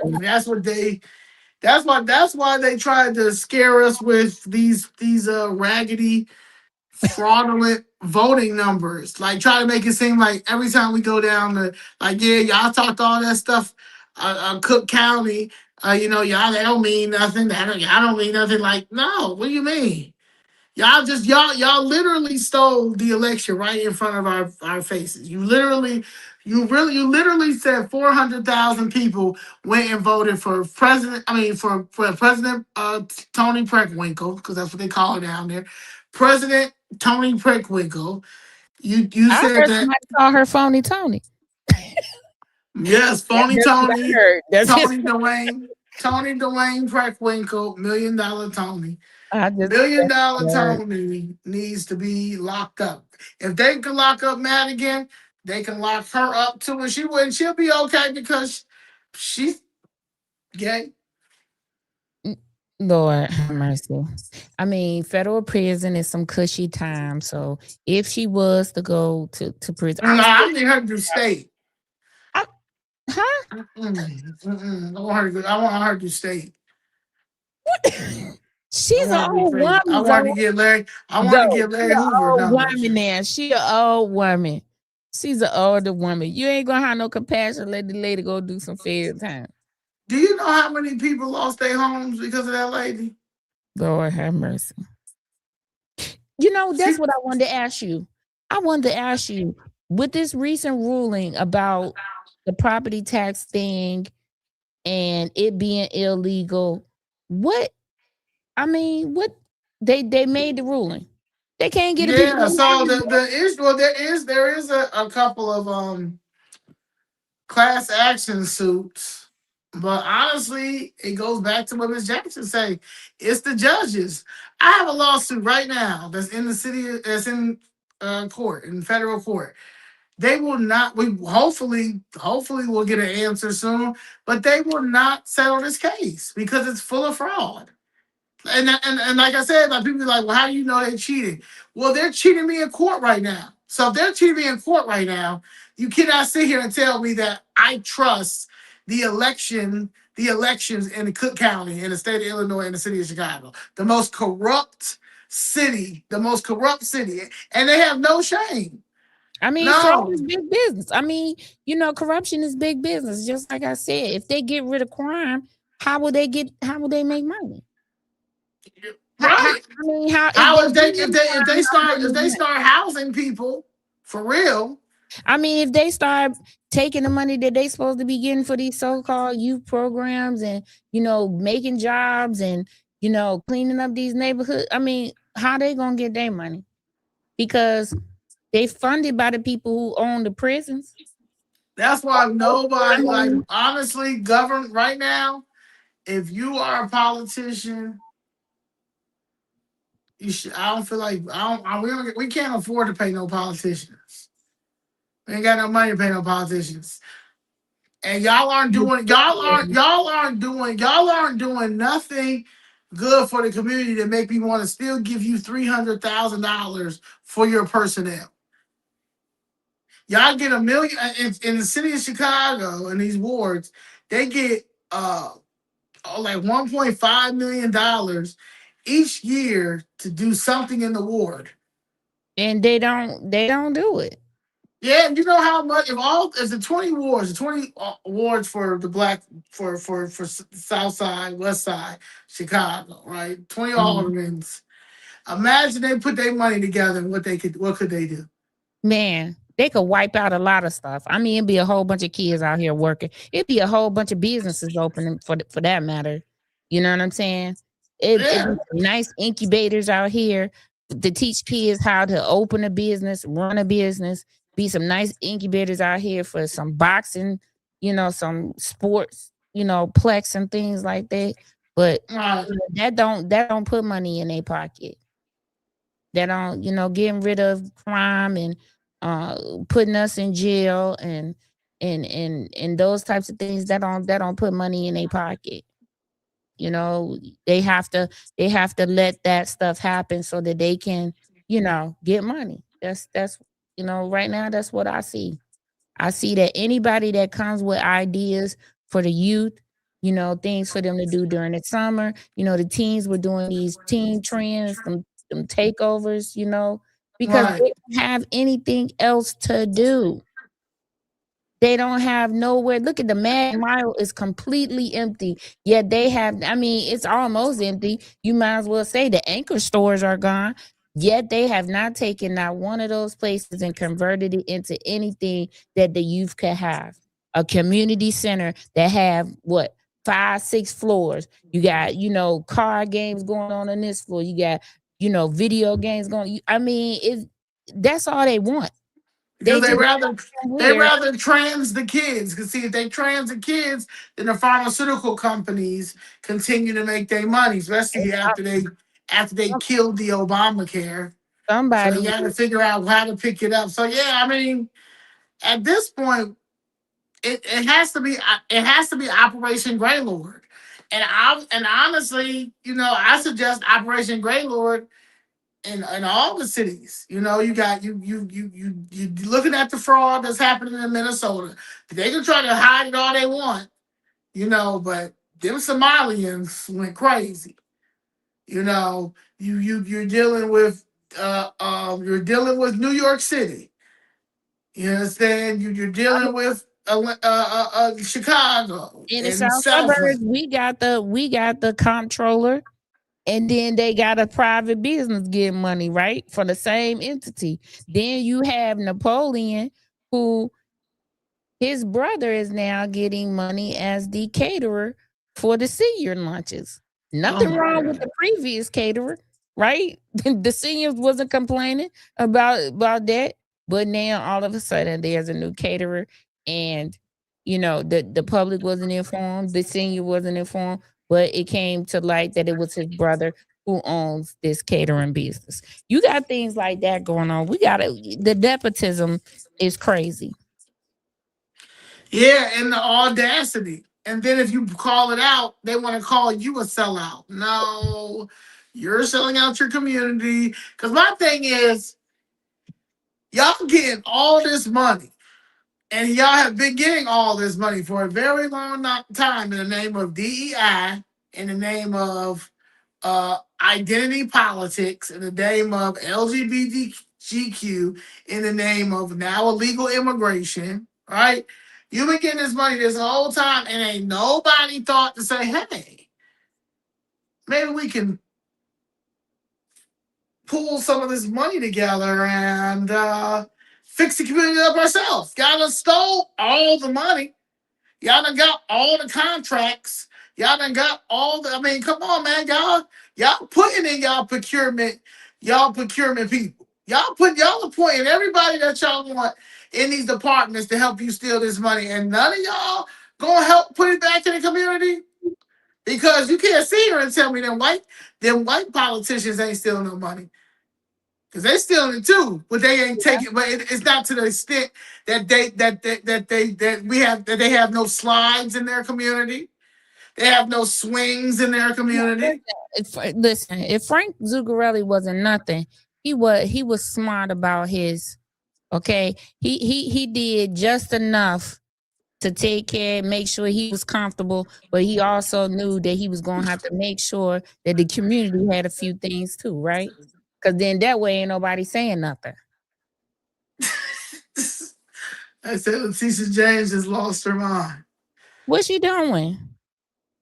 That's why they tried to scare us with these raggedy fraudulent voting numbers. Like try to make it seem like every time we go down to like, yeah, y'all talked all that stuff, Cook County, y'all they don't mean nothing. Y'all don't mean nothing. Like, no, what do you mean? Y'all literally stole the election right in front of our faces. You literally said 400,000 people went and voted for president. I mean for President Tony Preckwinkle, because that's what they call it down there. President Tony Preckwinkle. You I said heard that, somebody call her phony Tony. yes, phony That's what I Tony, heard. That's just Tony Dwayne Preckwinkle, $1 million Tony. I just Million that's dollar what I heard. Tony needs to be locked up. If they can lock up Madigan, they can lock her up too, and she'll be okay because she's gay. Lord have mercy. I mean, federal prison is some cushy time. So if she was to go to prison, No, I'm still I need her to do state. I, huh? I want her to do state. I She's an want her to do old state. I woman, want her to though. get Larry. I want her to Though get she Larry an Hoover old numbers. woman now. She an old woman. She's an older woman. You ain't gonna have no compassion. Let the lady go do some fair time. Do you know how many people lost their homes because of that lady? Lord have mercy. That's She, what I wanted to ask you. I wanted to ask you with this recent ruling about the property tax thing and it being illegal. What what they made the ruling. They can't get the people yeah. their So money back. there is a couple of class action suits. But honestly, it goes back to what Ms. Jackson say. It's the judges. I have a lawsuit right now that's in the city, that's in court, in federal court. They will not. We hopefully we'll get an answer soon. But they will not settle this case because it's full of fraud. And like I said, like people be like, well, how do you know they cheated? Well, they're cheating me in court right now. So if they're cheating me in court right now, you cannot sit here and tell me that I trust the elections in Cook County, in the state of Illinois, in the city of Chicago, the most corrupt city, and they have no shame. I mean, fraud No, is big business. I mean, corruption is big business. Just like I said, if they get rid of crime, how will they make money? right? I mean, how if How they get rid of if they crime, how start will they make money? housing people for real. I mean, if they start taking the money that they supposed to be getting for these so-called youth programs and making jobs and cleaning up these neighborhoods, I mean, how they gonna get their money? Because they funded by the people who own the prisons. That's why I nobody, like, mean, honestly, govern right now. If you are a politician, you should. I don't feel like we can't afford to pay no politicians. We ain't got no money to pay no politicians. And y'all aren't doing nothing good for the community to make me want to still give you $300,000 for your personnel. Y'all get a million in the city of Chicago in these wards. They get like $1.5 million each year to do something in the ward. and they don't do it. Yeah, you know how much if the 20 wards, the 20 wards for the black for South Side, West Side, Chicago, right? 20 Mhm. aldermans. Imagine they put their money together and what could they do? Man, they could wipe out a lot of stuff. I mean, it'd be a whole bunch of kids out here working. It'd be a whole bunch of businesses opening for that matter. You know what I'm saying? It Yeah, be some nice incubators out here to teach kids how to open a business, run a business. Be some nice incubators out here for some boxing, some sports, plex and things like that. But right. that don't put money in their pocket, that on getting rid of crime and uh putting us in jail and those types of things, that don't put money in their pocket. you know they have to let that stuff happen so that they can get money. That's right now, that's what I see. I see that anybody that comes with ideas for the youth, things for them to do during the summer. The teens were doing these teen trends, them takeovers, because Right. they don't have anything else to do. They don't have nowhere. Look at the Mad Mile is completely empty. Yet they have, I mean, it's almost empty. You might as well say the anchor stores are gone. Yet they have not taken not one of those places and converted it into anything that the youth could have. A community center that have what, 5, 6 floors. You got, card games going on this floor. You got, video games going. I mean, that's all they want. Because They just they somewhere. rather trans the kids. Because see, if they trans the kids, then the pharmaceutical companies continue to make their money, especially after they killed the Obamacare. So they Somebody, got to figure out how to pick it up. So yeah, I mean, at this point, it has to be Operation Greylord. And honestly, I suggest Operation Greylord in all the cities. You got you looking at the fraud that's happening in Minnesota. They can try to hide it all they want, but them Somalians went crazy. You're dealing with New York City. You understand? You're dealing with Chicago in the and south suburbs, Southland. we got the comptroller, and then they got a private business getting money, right? For the same entity. Then you have Napoleon, who his brother is now getting money as the caterer for the senior lunches. Oh Nothing my wrong with god. the previous caterer, right? The seniors wasn't complaining about that, but now all of a sudden there's a new caterer, and the public wasn't informed, the senior wasn't informed, but it came to light that it was his brother who owns this catering business. You got things like that going on. The nepotism is crazy. Yeah, and the audacity. And then if you call it out, they want to call you a sellout. No, you're selling out your community. Because my thing is, y'all getting all this money. And y'all have been getting all this money for a very long time in the name of DEI, in the name of identity politics, in the name of LGBTQ, in the name of now illegal immigration, right? You've been getting this money this whole time, and ain't nobody thought to say, hey, maybe we can pool some of this money together and fix the community up ourselves. Y'all done stole all the money. Y'all done got all the contracts. Y'all done got all the. I mean, come on, man. Y'all putting in y'all procurement people. Y'all appointing everybody that y'all want in these departments to help you steal this money, and none of y'all gonna help put it back in the community because you can't sit here and tell me them white politicians ain't stealing no money. Cause they stealing it too, but they ain't taking. But it's not to the extent that they have no slides in their community. They have no swings in their community. Listen, if Frank Zuccarelli wasn't nothing, he was smart about his. Okay, he did just enough to take care, make sure he was comfortable, but he also knew that he was gonna have to make sure that the community had a few things too, right? Because then that way ain't nobody saying nothing. I said Letitia James just lost her mind. What's she doing?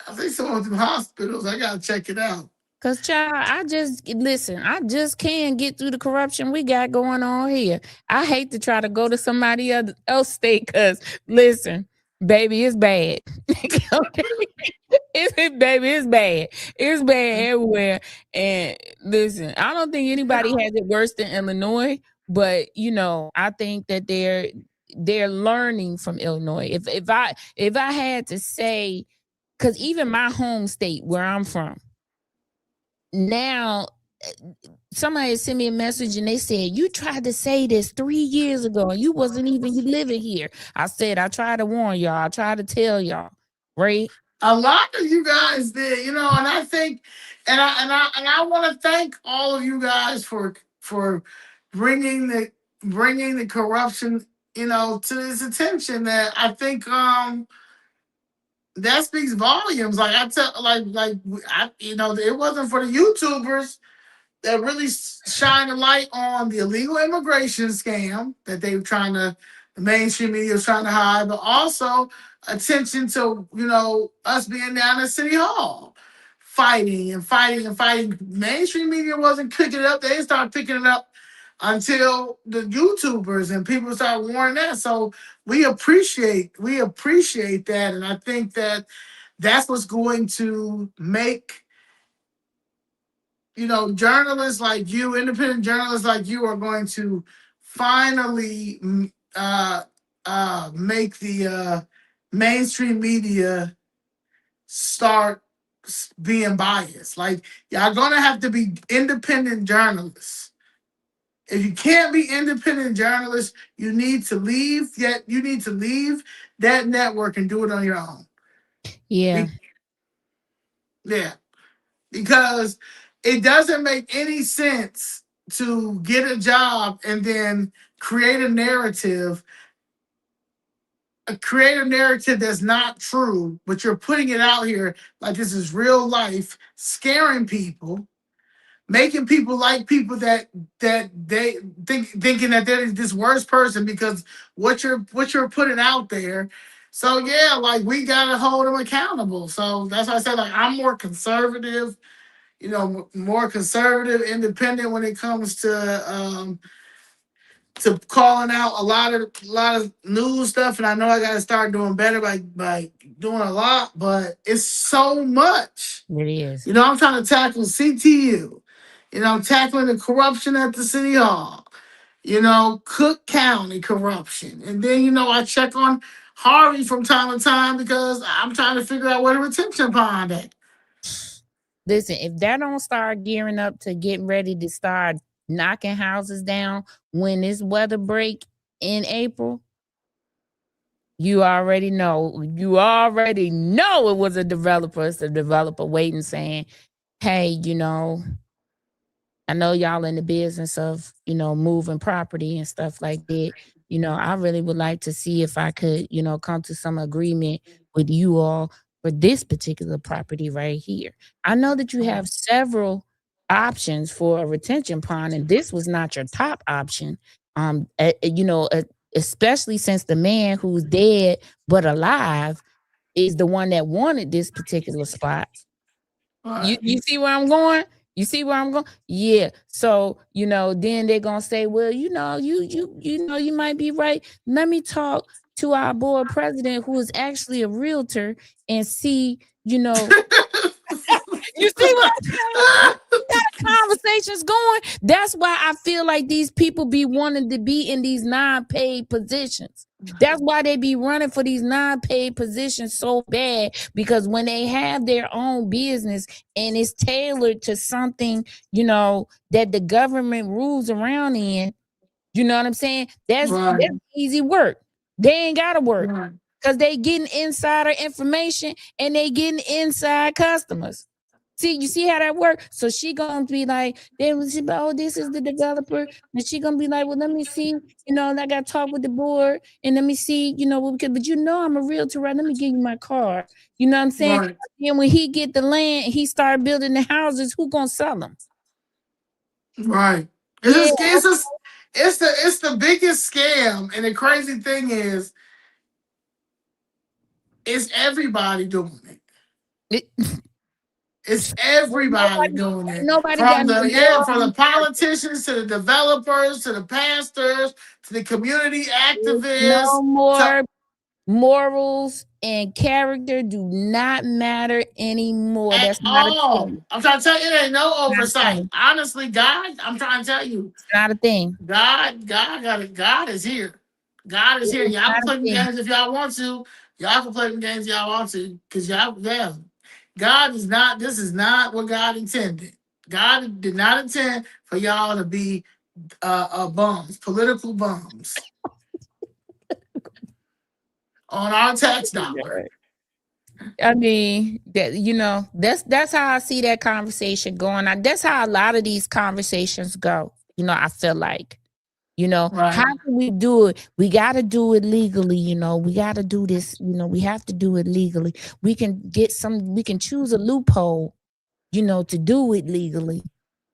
I think someone through hospitals. I gotta check it out. Cause child, I just listen. I just can't get through the corruption we got going on here. I hate to try to go to somebody else state. Cause listen, baby, it's bad. Okay? Baby, it's bad. It's bad everywhere. And listen, I don't think anybody has it worse than Illinois. But I think that they're learning from Illinois. If I had to say, because even my home state where I'm from now, somebody sent me a message and they said, you tried to say this 3 years ago and you wasn't even living here. I said, I tried to warn y'all. I tried to tell y'all, right? A lot of you guys did, and I think, and I want to thank all of you guys for bringing the corruption, to this attention. That I think that speaks volumes. Like I tell, it wasn't for the YouTubers that really shine a light on the illegal immigration scam that they were the mainstream media was trying to hide, but also attention to, us being down at City Hall, fighting and fighting and fighting. Mainstream media wasn't picking it up. They didn't start picking it up until the YouTubers and people started warning that. So we appreciate that. And I think that that's what's going to make journalists like you, independent journalists like you, are going to finally make the mainstream media start being biased. Like, y'all gonna have to be independent journalists. If you can't be independent journalists, you need to leave. Yet you need to leave that network and do it on your own. Yeah. Yeah. Because it doesn't make any sense to get a job and then create a narrative that's not true, but you're putting it out here like this is real life, scaring people, making people like people that they thinking that they're this worst person because what you're putting out there. So yeah, like, we gotta hold them accountable. So that's why I said, like, I'm more conservative, more conservative, independent when it comes to calling out a lot of news stuff. And I know I got to start doing better by doing a lot, but it's so much. It is. I'm trying to tackle CTU. Tackling the corruption at the city hall. Cook County corruption, and then I check on Harvey from time to time because I'm trying to figure out where the retention pond at. Listen, if that don't start gearing up to getting ready to start knocking houses down when this weather break in April, you already know. You already know it was a developer. It's a developer waiting, saying, "Hey, I know y'all in the business of, moving property and stuff like that. I really would like to see if I could, come to some agreement with you all for this particular property right here. I know that you have several options for a retention pond, and this was not your top option. Especially since the man who's dead but alive is the one that wanted this particular spot. You see where I'm going? You see where I'm going? Yeah. So, then they're gonna say, well, you might be right. Let me talk to our board president, who is actually a realtor, and see, you see what I'm saying? Conversations going. That's why I feel like these people be wanting to be in these non-paid positions. That's why they be running for these non-paid positions so bad, because when they have their own business and it's tailored to something, that the government rules around in, you know what I'm saying? That's easy work. They ain't gotta work because they getting insider information and they getting inside customers. See, you see how that works? So she gonna be like, oh, this is the developer. And she gonna be like, well, let me see, and I gotta talk with the board and let me see, what we could, but I'm a realtor, right? Let me give you my card. You know what I'm saying? Right. And when he get the land, he start building the houses, who gonna sell them? Right. Yeah. It's the biggest scam, and the crazy thing is, it's everybody doing it. It, It's everybody nobody, doing it. nobody got From no the yeah, from the moral. politicians to the developers to the pastors to the community No activists to more morals and character do not matter anymore. at That's not a all. thing. I'm trying to tell you, there ain't no Not a oversight. thing. Honestly, God, I'm trying to tell you, It's not a thing. God got it. God is here. God is here. It's Y'all not can a play them thing. games if y'all want to. Y'all can play them games y'all want to, cause y'all, yeah. God is not. This is not what God intended. God did not intend for y'all to be bums, political bums on our tax dollar. I mean, that that's how I see that conversation going. That's how a lot of these conversations go. I feel like, how Right, can we do it? We got to do it legally. We got to do this. We have to do it legally. We can choose a loophole, to do it legally,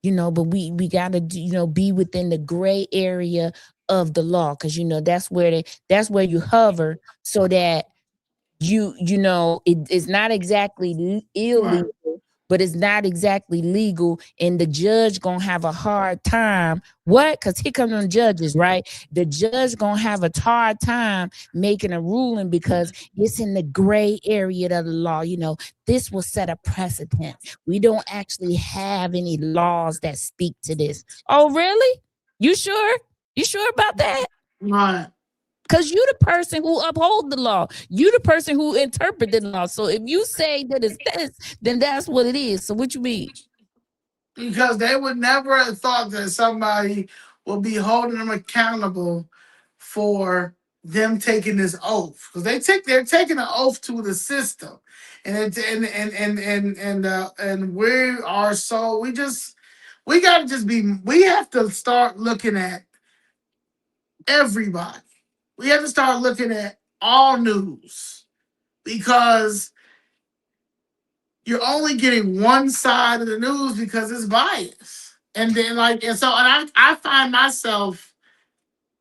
but we got to, be within the gray area of the law. Cause that's where you hover so that it's not exactly illegal, right, but it's not exactly legal, and the judge gonna have a hard time. What? Because here come them judges, right? The judge gonna have a hard time making a ruling because it's in the gray area of the law. This will set a precedent. We don't actually have any laws that speak to this. Oh, really? You sure? You sure about that? right. Because you the person who uphold the law. You the person who interpret the law. So if you say that it's this, then that's what it is. So what you mean? Because they would never have thought that somebody would be holding them accountable for them taking this oath. Because they're taking an oath to the system, and it's and we are so we got to just be we have to start looking at everybody. We have to start looking at all news because you're only getting one side of the news because it's biased. And then I find myself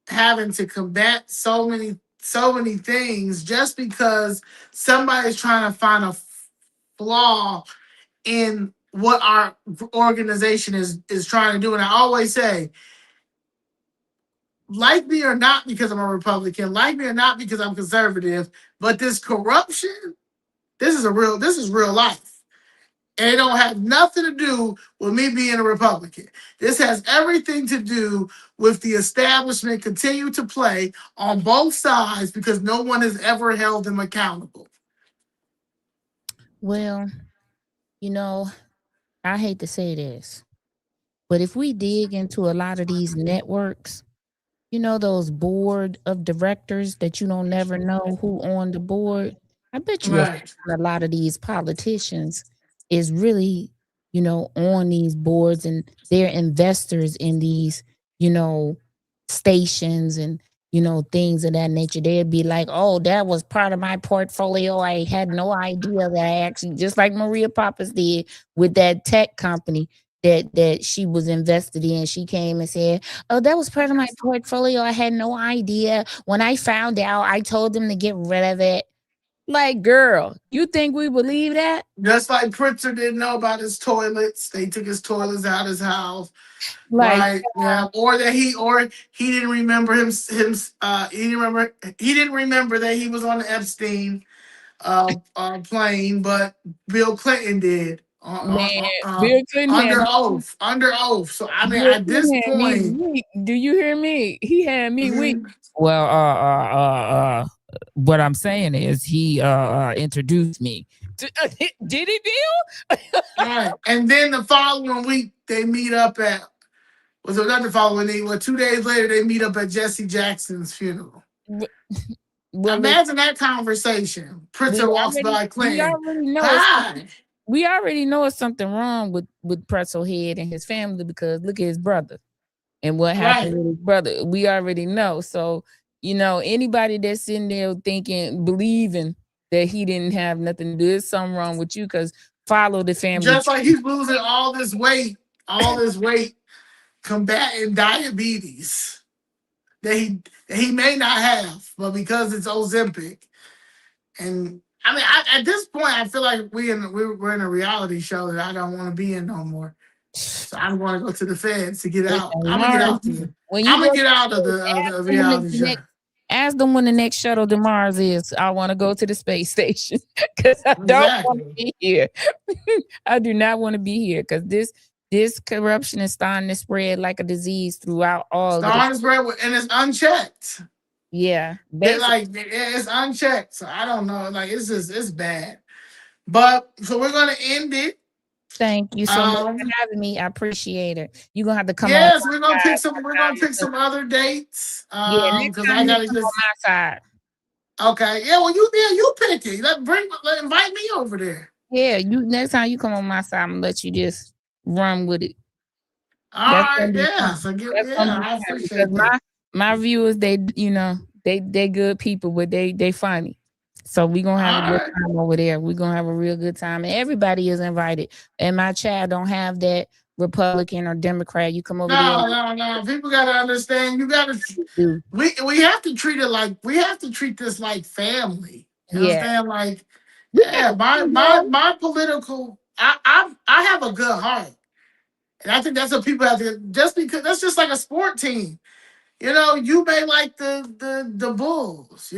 having to combat so many things just because somebody's trying to find a flaw in what our organization is trying to do. And I always say, like me or not because I'm a Republican, like me or not because I'm conservative, but this corruption, this is real life. And it don't have nothing to do with me being a Republican. This has everything to do with the establishment continue to play on both sides because no one has ever held them accountable. Well, you know, I hate to say this, but if we dig into a lot of these networks, those board of directors that you don't never know who on the board. I bet you Right. a lot of these politicians is really, on these boards, and they're investors in these, you know, stations and things of that nature. They'd be like, "Oh, that was part of my portfolio. I had no idea that I actually," just like Maria Pappas did with that tech company that she was invested in. She came and said, "Oh, that was part of my portfolio. I had no idea. When I found out, I told them to get rid of it." Like, girl, you think we believe that? Just like Pritzer didn't know about his toilets. They took his toilets out of his house. Like, Right. Yeah. Or he didn't remember he didn't remember that he was on the Epstein plane, but Bill Clinton did man, Bill Clinton had under me. oath. Under oath. So I mean Bill at this Clinton had me point, weak. Do you hear me? He had me weak. mhm, Well, what I'm saying is he introduced me. Did he, Bill? right. And then the following week they meet up at was it not the following week? Well, 2 days later they meet up at Jesse Jackson's funeral. Well, listen, Imagine that conversation. we Pritzer walks already by we Clinton. already know it's Hi. we already know it's something wrong with Pretzel Head and his family, because look at his brother and what happened Right. with his brother. We already know. So, anybody that's in there thinking, believing that he didn't have nothing to do, there's something wrong with you, because follow the family Just like tree. he's losing all this weight combating diabetes. that he may not have, but because it's Ozempic, and I mean, at this point, I feel like we're in a reality show that I don't want to be in no more. So I'm going to go to the feds to get Listen, out. I'm gonna get Mars, out the. when you I'm go gonna to get out of space, the ask them when reality the show. next ask them when the next shuttle to Mars is. I want to go to the space station because I don't want to Exactly. be here. I do not want to be here because this corruption is starting to spread like a disease throughout all of the. Starting spread and it's unchecked. Yeah, They basically. like it's unchecked. So I don't know. Like it's bad. But so we're gonna end it. Thank you so much for Um having me. I appreciate it. You're gonna have to come on yes, my side we're gonna sometime pick because some other dates. yeah, next Because time I you gotta come on just my side. okay. Yeah, well you pick it. Invite me over there. Yeah, you next time you come on my side, I'm gonna let you just run with it. All That's right, gonna be yeah. fun. So That's gonna yeah, be I fun because appreciate that. my viewers, they good people, but they funny. So we gonna have a All good right. time over there. We gonna have a real good time, and everybody is invited. And my child don't have that Republican or Democrat. You come over there, No, no, no. People gotta understand. You gotta. do We have to treat it like we have to treat this like family. You yeah. understand? Like, We got yeah, my political. I have a good heart, and I think that's what people have to. Just because that's just like a sport team. You may like the Bulls.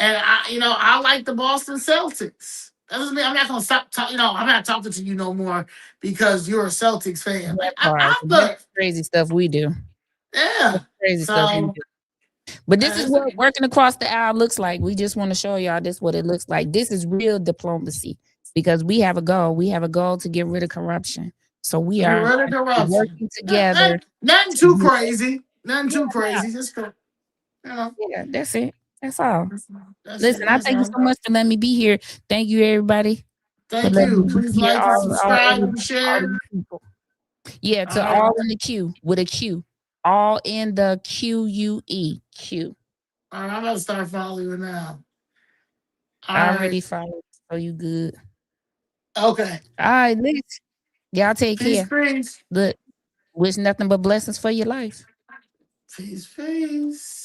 And I like the Boston Celtics. That doesn't mean I'm not gonna stop talking. I'm not talking to you no more because you're a Celtics fan. that Like part. I That's look, crazy stuff we do. yeah. That's crazy stuff we So do. But this is it's, what working across the aisle looks like. We just want to show y'all this what it looks like. This is real diplomacy because we have a goal. We have a goal to get rid of corruption. So we get are rid of corruption. working together Nothing to too do crazy. Nothing yeah, too crazy. Just you know. yeah, that's it. That's all. That's it. Listen, I That's thank you all. so much for letting me be here. Thank you, everybody, for Thank letting you. me Please be here. like and All subscribe and everybody, all share. you people. Yeah, All to right. all in the queue with a Q. All in the QUE. Q. All right. I'm gonna start following you now. All I right. already followed, so you good. Okay. All right, listen. Y'all take Peace, care. peace. Look, wish nothing but blessings for your life. Peace, peace.